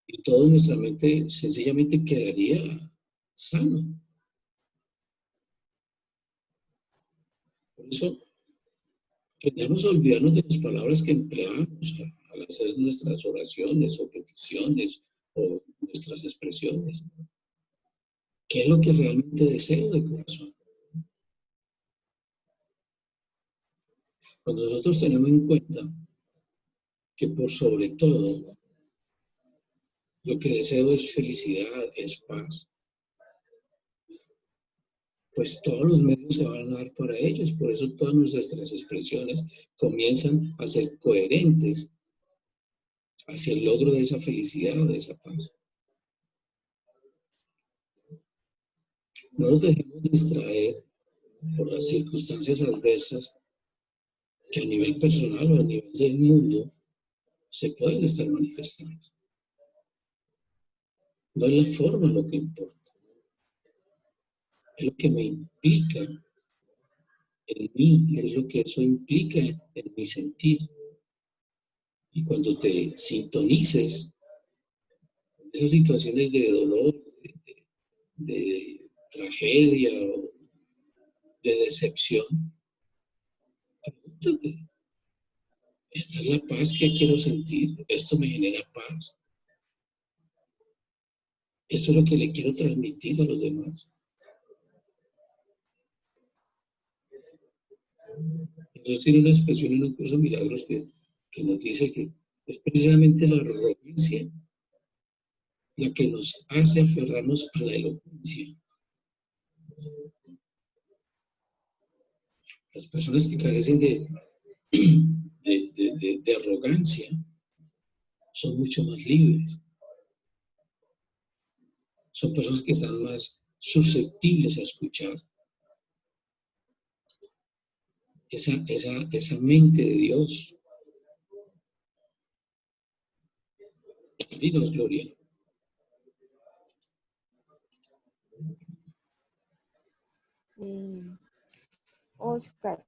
y toda nuestra mente sencillamente quedaría sano. Por eso, aprendamos a olvidarnos de las palabras que empleamos al hacer nuestras oraciones o peticiones o nuestras expresiones. ¿Qué es lo que realmente deseo de corazón? Cuando nosotros tenemos en cuenta que por sobre todo lo que deseo es felicidad, es paz, pues todos los medios se van a dar para ellos. Por eso todas nuestras expresiones comienzan a ser coherentes hacia el logro de esa felicidad o de esa paz. No nos dejemos distraer por las circunstancias adversas que a nivel personal o a nivel del mundo se pueden estar manifestando. No es la forma lo que importa, es lo que me implica en mí, es lo que eso implica en mi sentir. Y cuando te sintonices con esas situaciones de dolor, de tragedia o de decepción, pregúntate, ¿esta es la paz que quiero sentir? ¿Esto me genera paz? ¿Esto es lo que le quiero transmitir a los demás? Jesús tiene una expresión en un curso de milagros que nos dice que es precisamente la arrogancia la que nos hace aferrarnos a la elocuencia. Las personas que carecen de arrogancia son mucho más libres. Son personas que están más susceptibles a escuchar esa mente de Dios. Dinos, Gloria. Oscar,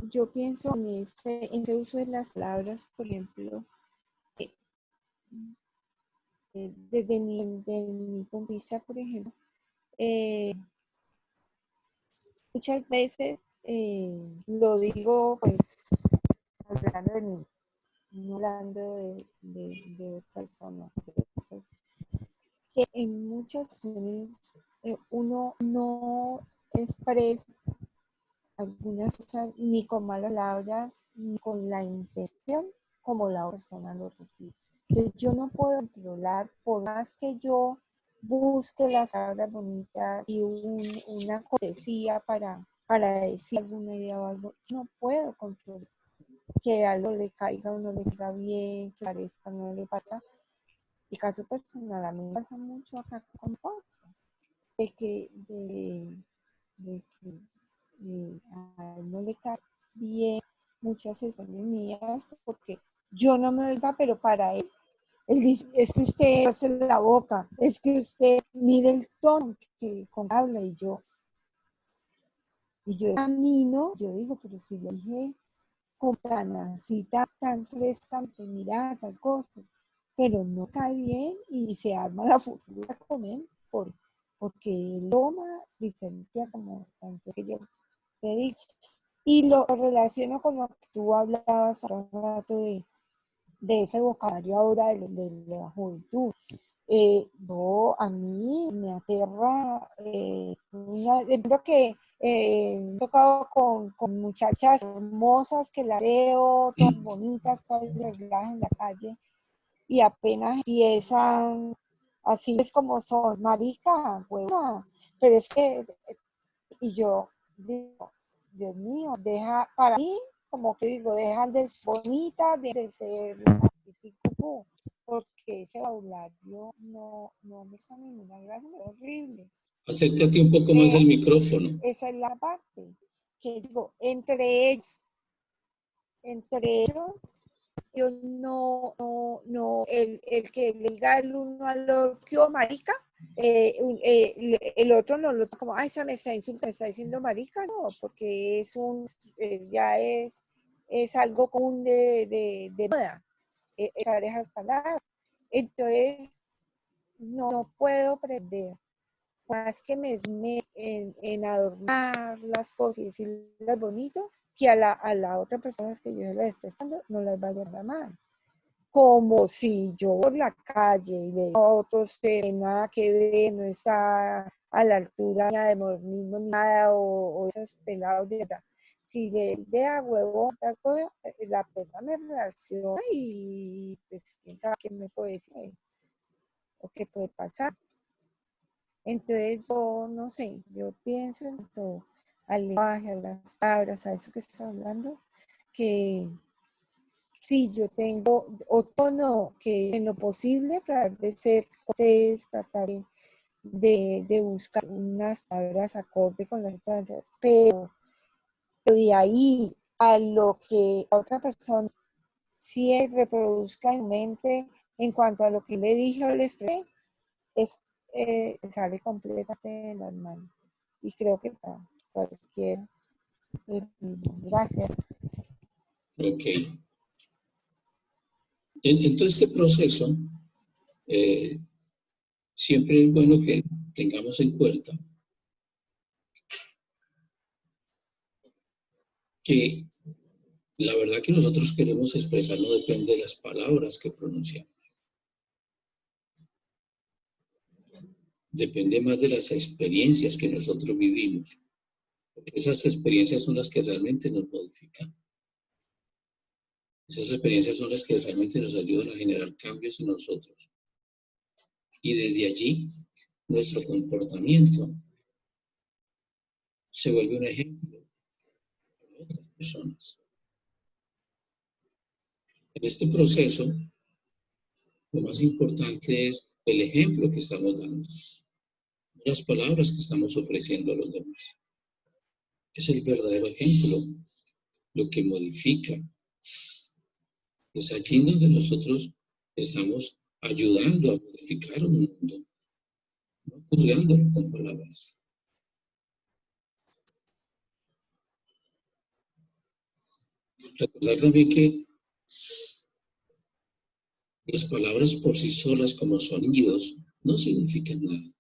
yo pienso en ese uso de las palabras, por ejemplo, desde mi punto de vista, por ejemplo, muchas veces lo digo pues hablando de mí, no hablando de personas, pues, que en muchas ocasiones uno no expresa algunas cosas ni con malas palabras, ni con la intención como la otra persona lo recibe. Entonces yo no puedo controlar, por más que yo busque las palabras bonitas y una cortesía para decir alguna idea o algo, no puedo controlar que algo le caiga o no le caiga bien, que parezca o no le pasa. Y caso personal, a mí me pasa mucho acá con Fox, de que a él no le cae bien muchas sesiones mías porque yo no me oiga, pero para él dice, es que usted hace la boca, es que usted mire el tono que con habla y yo camino, yo digo, pero si le dije con tan así, tan frescamente, mira, tal cosa, pero no cae bien y se arma la furia con él porque él toma diferente a como tanto que yo te digo. Y lo relaciono con lo que tú hablabas hace un rato de ese vocabulario ahora de la juventud. A mí me aterra, creo que he tocado con muchachas hermosas que las veo, todas bonitas, todas arregladas en la calle, y apenas empiezan, así es como son, marica, huevona, pero es que, y yo digo, Dios mío, para mí, como que digo, dejan de ser bonitas, de ser artístico, porque ese vocabulario no me hizo ninguna gracia, es horrible. Acércate un poco más al micrófono. Esa es la parte, que digo, entre ellos, yo no, el que le diga el uno al otro, marica, el otro no lo como, ay, se me está insultando, me está diciendo marica, no, porque ya es algo común de moda, usar esas palabras. Entonces, no puedo aprender más que me esmero en adornar las cosas y decirlas bonito, que a la otra persona que yo le esté dando no las vaya a llamar. Como si yo por la calle y veo a otros que nada que ver, no está a la altura ni de modernismo ni nada, o esos pelados de verdad. Si le vea huevo, tal cosa, la persona me reacciona y pues quién sabe qué me puede decir o qué puede pasar. Entonces, yo no sé, yo pienso en todo, al lenguaje, a las palabras, a eso que estás hablando, que sí, yo tengo, o tono, que en lo posible tratar de ser cortés, tratar de buscar unas palabras acorde con las circunstancias, pero de ahí a lo que a otra persona sí reproduzca en mente en cuanto a lo que le dije o le expresé, es, sale completamente de las manos. Y creo que para cualquier. Gracias. Ok. En todo este proceso, siempre es bueno que tengamos en cuenta que la verdad que nosotros queremos expresar no depende de las palabras que pronunciamos. Depende más de las experiencias que nosotros vivimos. Porque esas experiencias son las que realmente nos modifican. Esas experiencias son las que realmente nos ayudan a generar cambios en nosotros. Y desde allí, nuestro comportamiento se vuelve un ejemplo para otras personas. En este proceso, lo más importante es el ejemplo que estamos dando, las palabras que estamos ofreciendo a los demás. Es el verdadero ejemplo lo que modifica. Es allí donde nosotros estamos ayudando a modificar un mundo, no juzgándolo con palabras. Recordar también que las palabras por sí solas como sonidos no significan nada.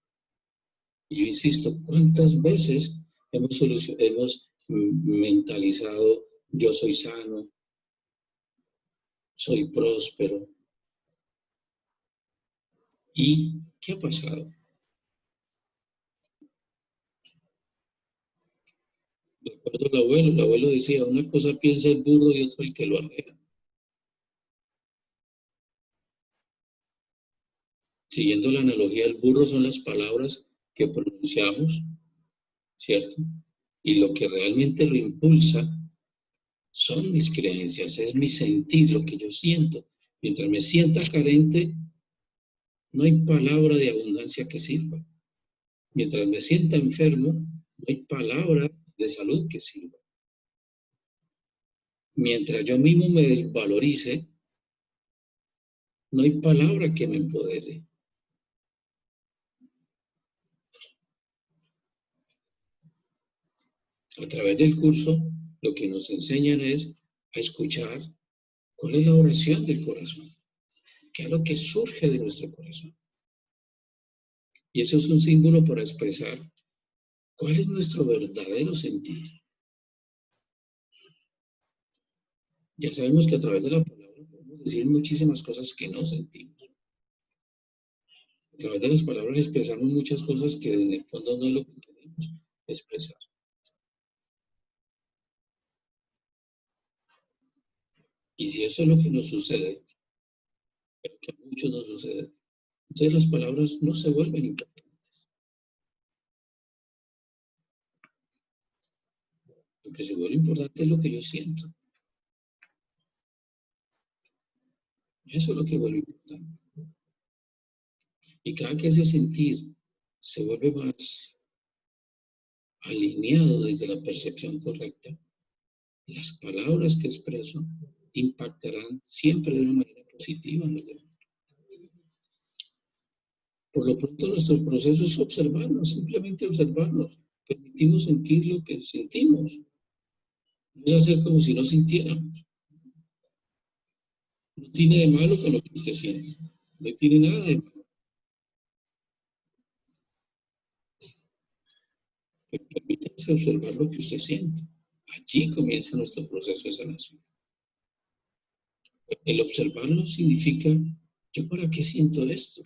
Y yo insisto, ¿cuántas veces hemos mentalizado yo soy sano, soy próspero? ¿Y qué ha pasado? Recuerdo el abuelo decía, una cosa piensa el burro y otra el que lo arrea. Siguiendo la analogía, el burro son las palabras que pronunciamos, ¿cierto? Y lo que realmente lo impulsa son mis creencias, es mi sentir, lo que yo siento. Mientras me sienta carente, no hay palabra de abundancia que sirva. Mientras me sienta enfermo, no hay palabra de salud que sirva. Mientras yo mismo me desvalorice, no hay palabra que me empodere. A través del curso, lo que nos enseñan es a escuchar cuál es la oración del corazón, qué es lo que surge de nuestro corazón. Y eso es un símbolo para expresar cuál es nuestro verdadero sentir. Ya sabemos que a través de la palabra podemos decir muchísimas cosas que no sentimos. A través de las palabras expresamos muchas cosas que en el fondo no es lo que queremos expresar. Y si eso es lo que nos sucede, pero que a muchos nos sucede, entonces las palabras no se vuelven importantes. Lo que se vuelve importante es lo que yo siento. Eso es lo que vuelve importante. Y cada que ese sentir se vuelve más alineado desde la percepción correcta, las palabras que expreso impactarán siempre de una manera positiva en los demás. Por lo pronto, nuestro proceso es observarnos, simplemente observarnos. Permitimos sentir lo que sentimos. No es hacer como si no sintiéramos. No tiene de malo con lo que usted siente. No tiene nada de malo. Pero permítase observar lo que usted siente. Allí comienza nuestro proceso de sanación. El observarlo significa, ¿yo para qué siento esto?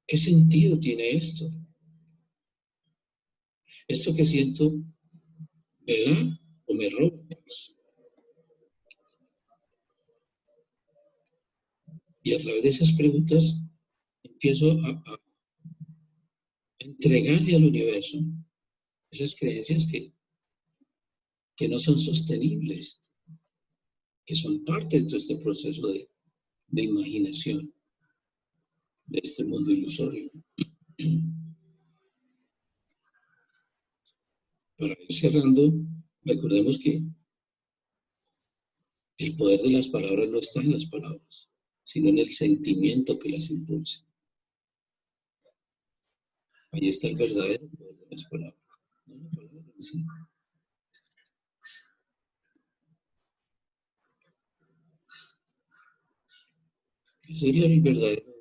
¿Qué sentido tiene esto? ¿Esto que siento me da o me roba paz? Y a través de esas preguntas empiezo a entregarle al universo esas creencias que no son sostenibles, que son parte de todo este proceso de imaginación, de este mundo ilusorio. Para ir cerrando, recordemos que el poder de las palabras no está en las palabras, sino en el sentimiento que las impulsa. Ahí está el verdadero poder de las palabras, no la palabra en sí. Ese es el verdadero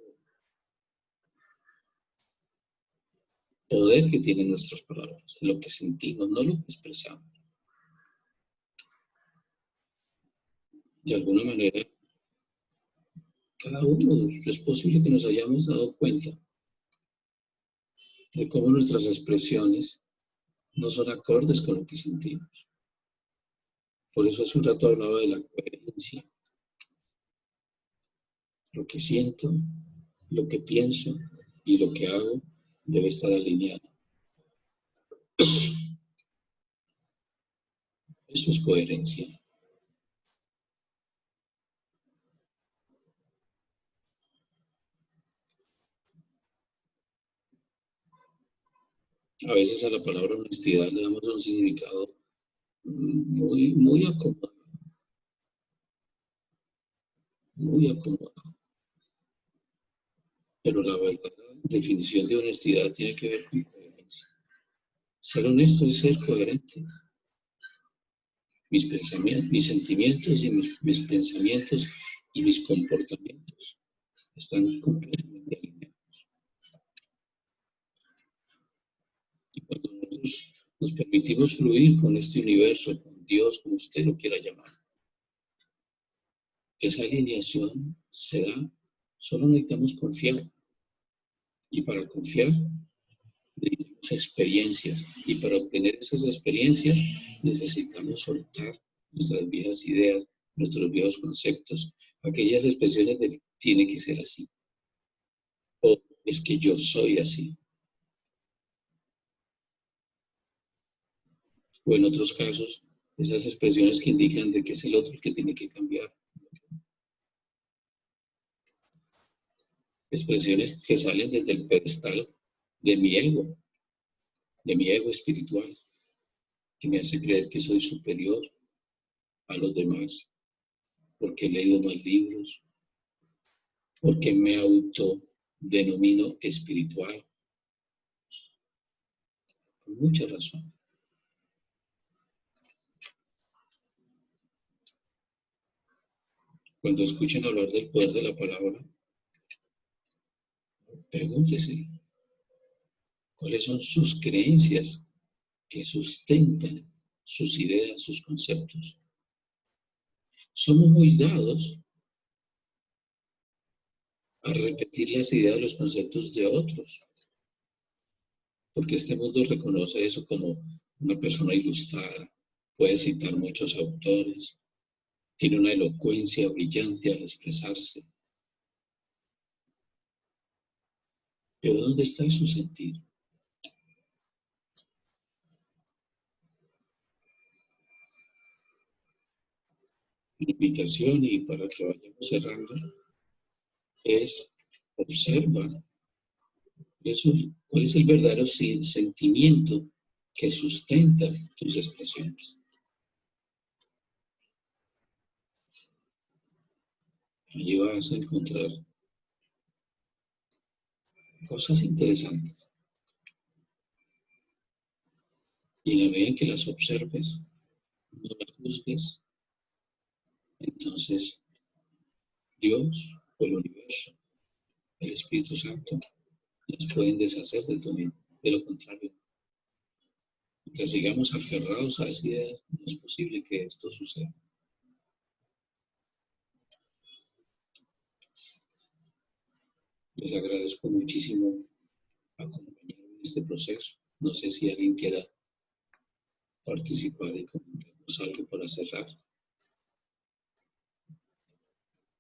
poder que tienen nuestras palabras, lo que sentimos, no lo que expresamos. De alguna manera, cada uno es posible que nos hayamos dado cuenta de cómo nuestras expresiones no son acordes con lo que sentimos. Por eso hace un rato hablaba de la coherencia. Lo que siento, lo que pienso y lo que hago debe estar alineado. Eso es coherencia. A veces a la palabra honestidad le damos un significado muy acomodado. Muy acomodado. Pero la verdadera definición de honestidad tiene que ver con coherencia. Ser honesto es ser coherente. Mis pensamientos, mis sentimientos y mis pensamientos y mis comportamientos están completamente alineados. Y cuando nosotros nos permitimos fluir con este universo, con Dios, como usted lo quiera llamar, esa alineación se da, solo necesitamos confiar. Y para confiar necesitamos experiencias. Y para obtener esas experiencias necesitamos soltar nuestras viejas ideas, nuestros viejos conceptos, aquellas expresiones de tiene que ser así. O es que yo soy así. O en otros casos, esas expresiones que indican de que es el otro el que tiene que cambiar. Expresiones que salen desde el pedestal de mi ego espiritual, que me hace creer que soy superior a los demás, porque he leído más libros, porque me autodenomino espiritual. Con mucha razón. Cuando escuchen hablar del poder de la palabra, pregúntese, ¿cuáles son sus creencias que sustentan sus ideas, sus conceptos? Somos muy dados a repetir las ideas, los conceptos de otros, porque este mundo reconoce eso como una persona ilustrada, puede citar muchos autores, tiene una elocuencia brillante al expresarse. Pero ¿dónde está su sentido? La invitación, y para que vayamos cerrando, es observa cuál es el verdadero sentimiento que sustenta tus expresiones. Allí vas a encontrar cosas interesantes. Y en la medida en que las observes, no las juzgues, entonces Dios o el universo, el Espíritu Santo, las pueden deshacer de tu mente. De lo contrario, mientras sigamos aferrados a esa idea, no es posible que esto suceda. Les agradezco muchísimo acompañarme en este proceso. No sé si alguien quiera participar y comentarnos algo para cerrar.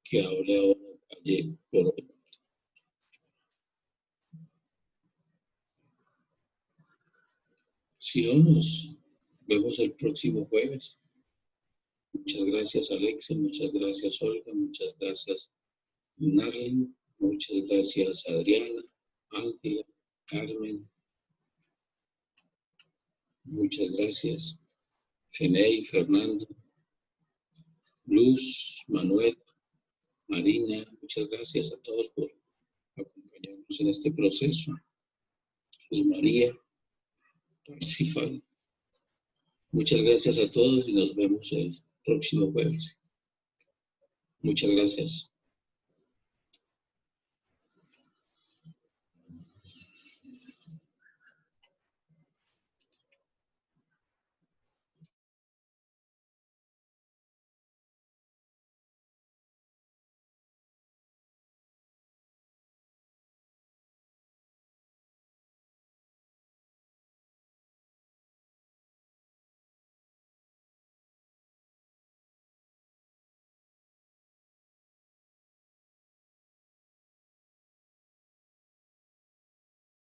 Que hable ahora ayer por hoy. Si no, nos vemos el próximo jueves. Muchas gracias, Alexia. Muchas gracias, Olga. Muchas gracias, Narlin. Muchas gracias, Adriana, Ángela, Carmen. Muchas gracias, Genei, Fernando, Luz, Manuel, Marina. Muchas gracias a todos por acompañarnos en este proceso. Luz María, Parsifal. Muchas gracias a todos y nos vemos el próximo jueves. Muchas gracias.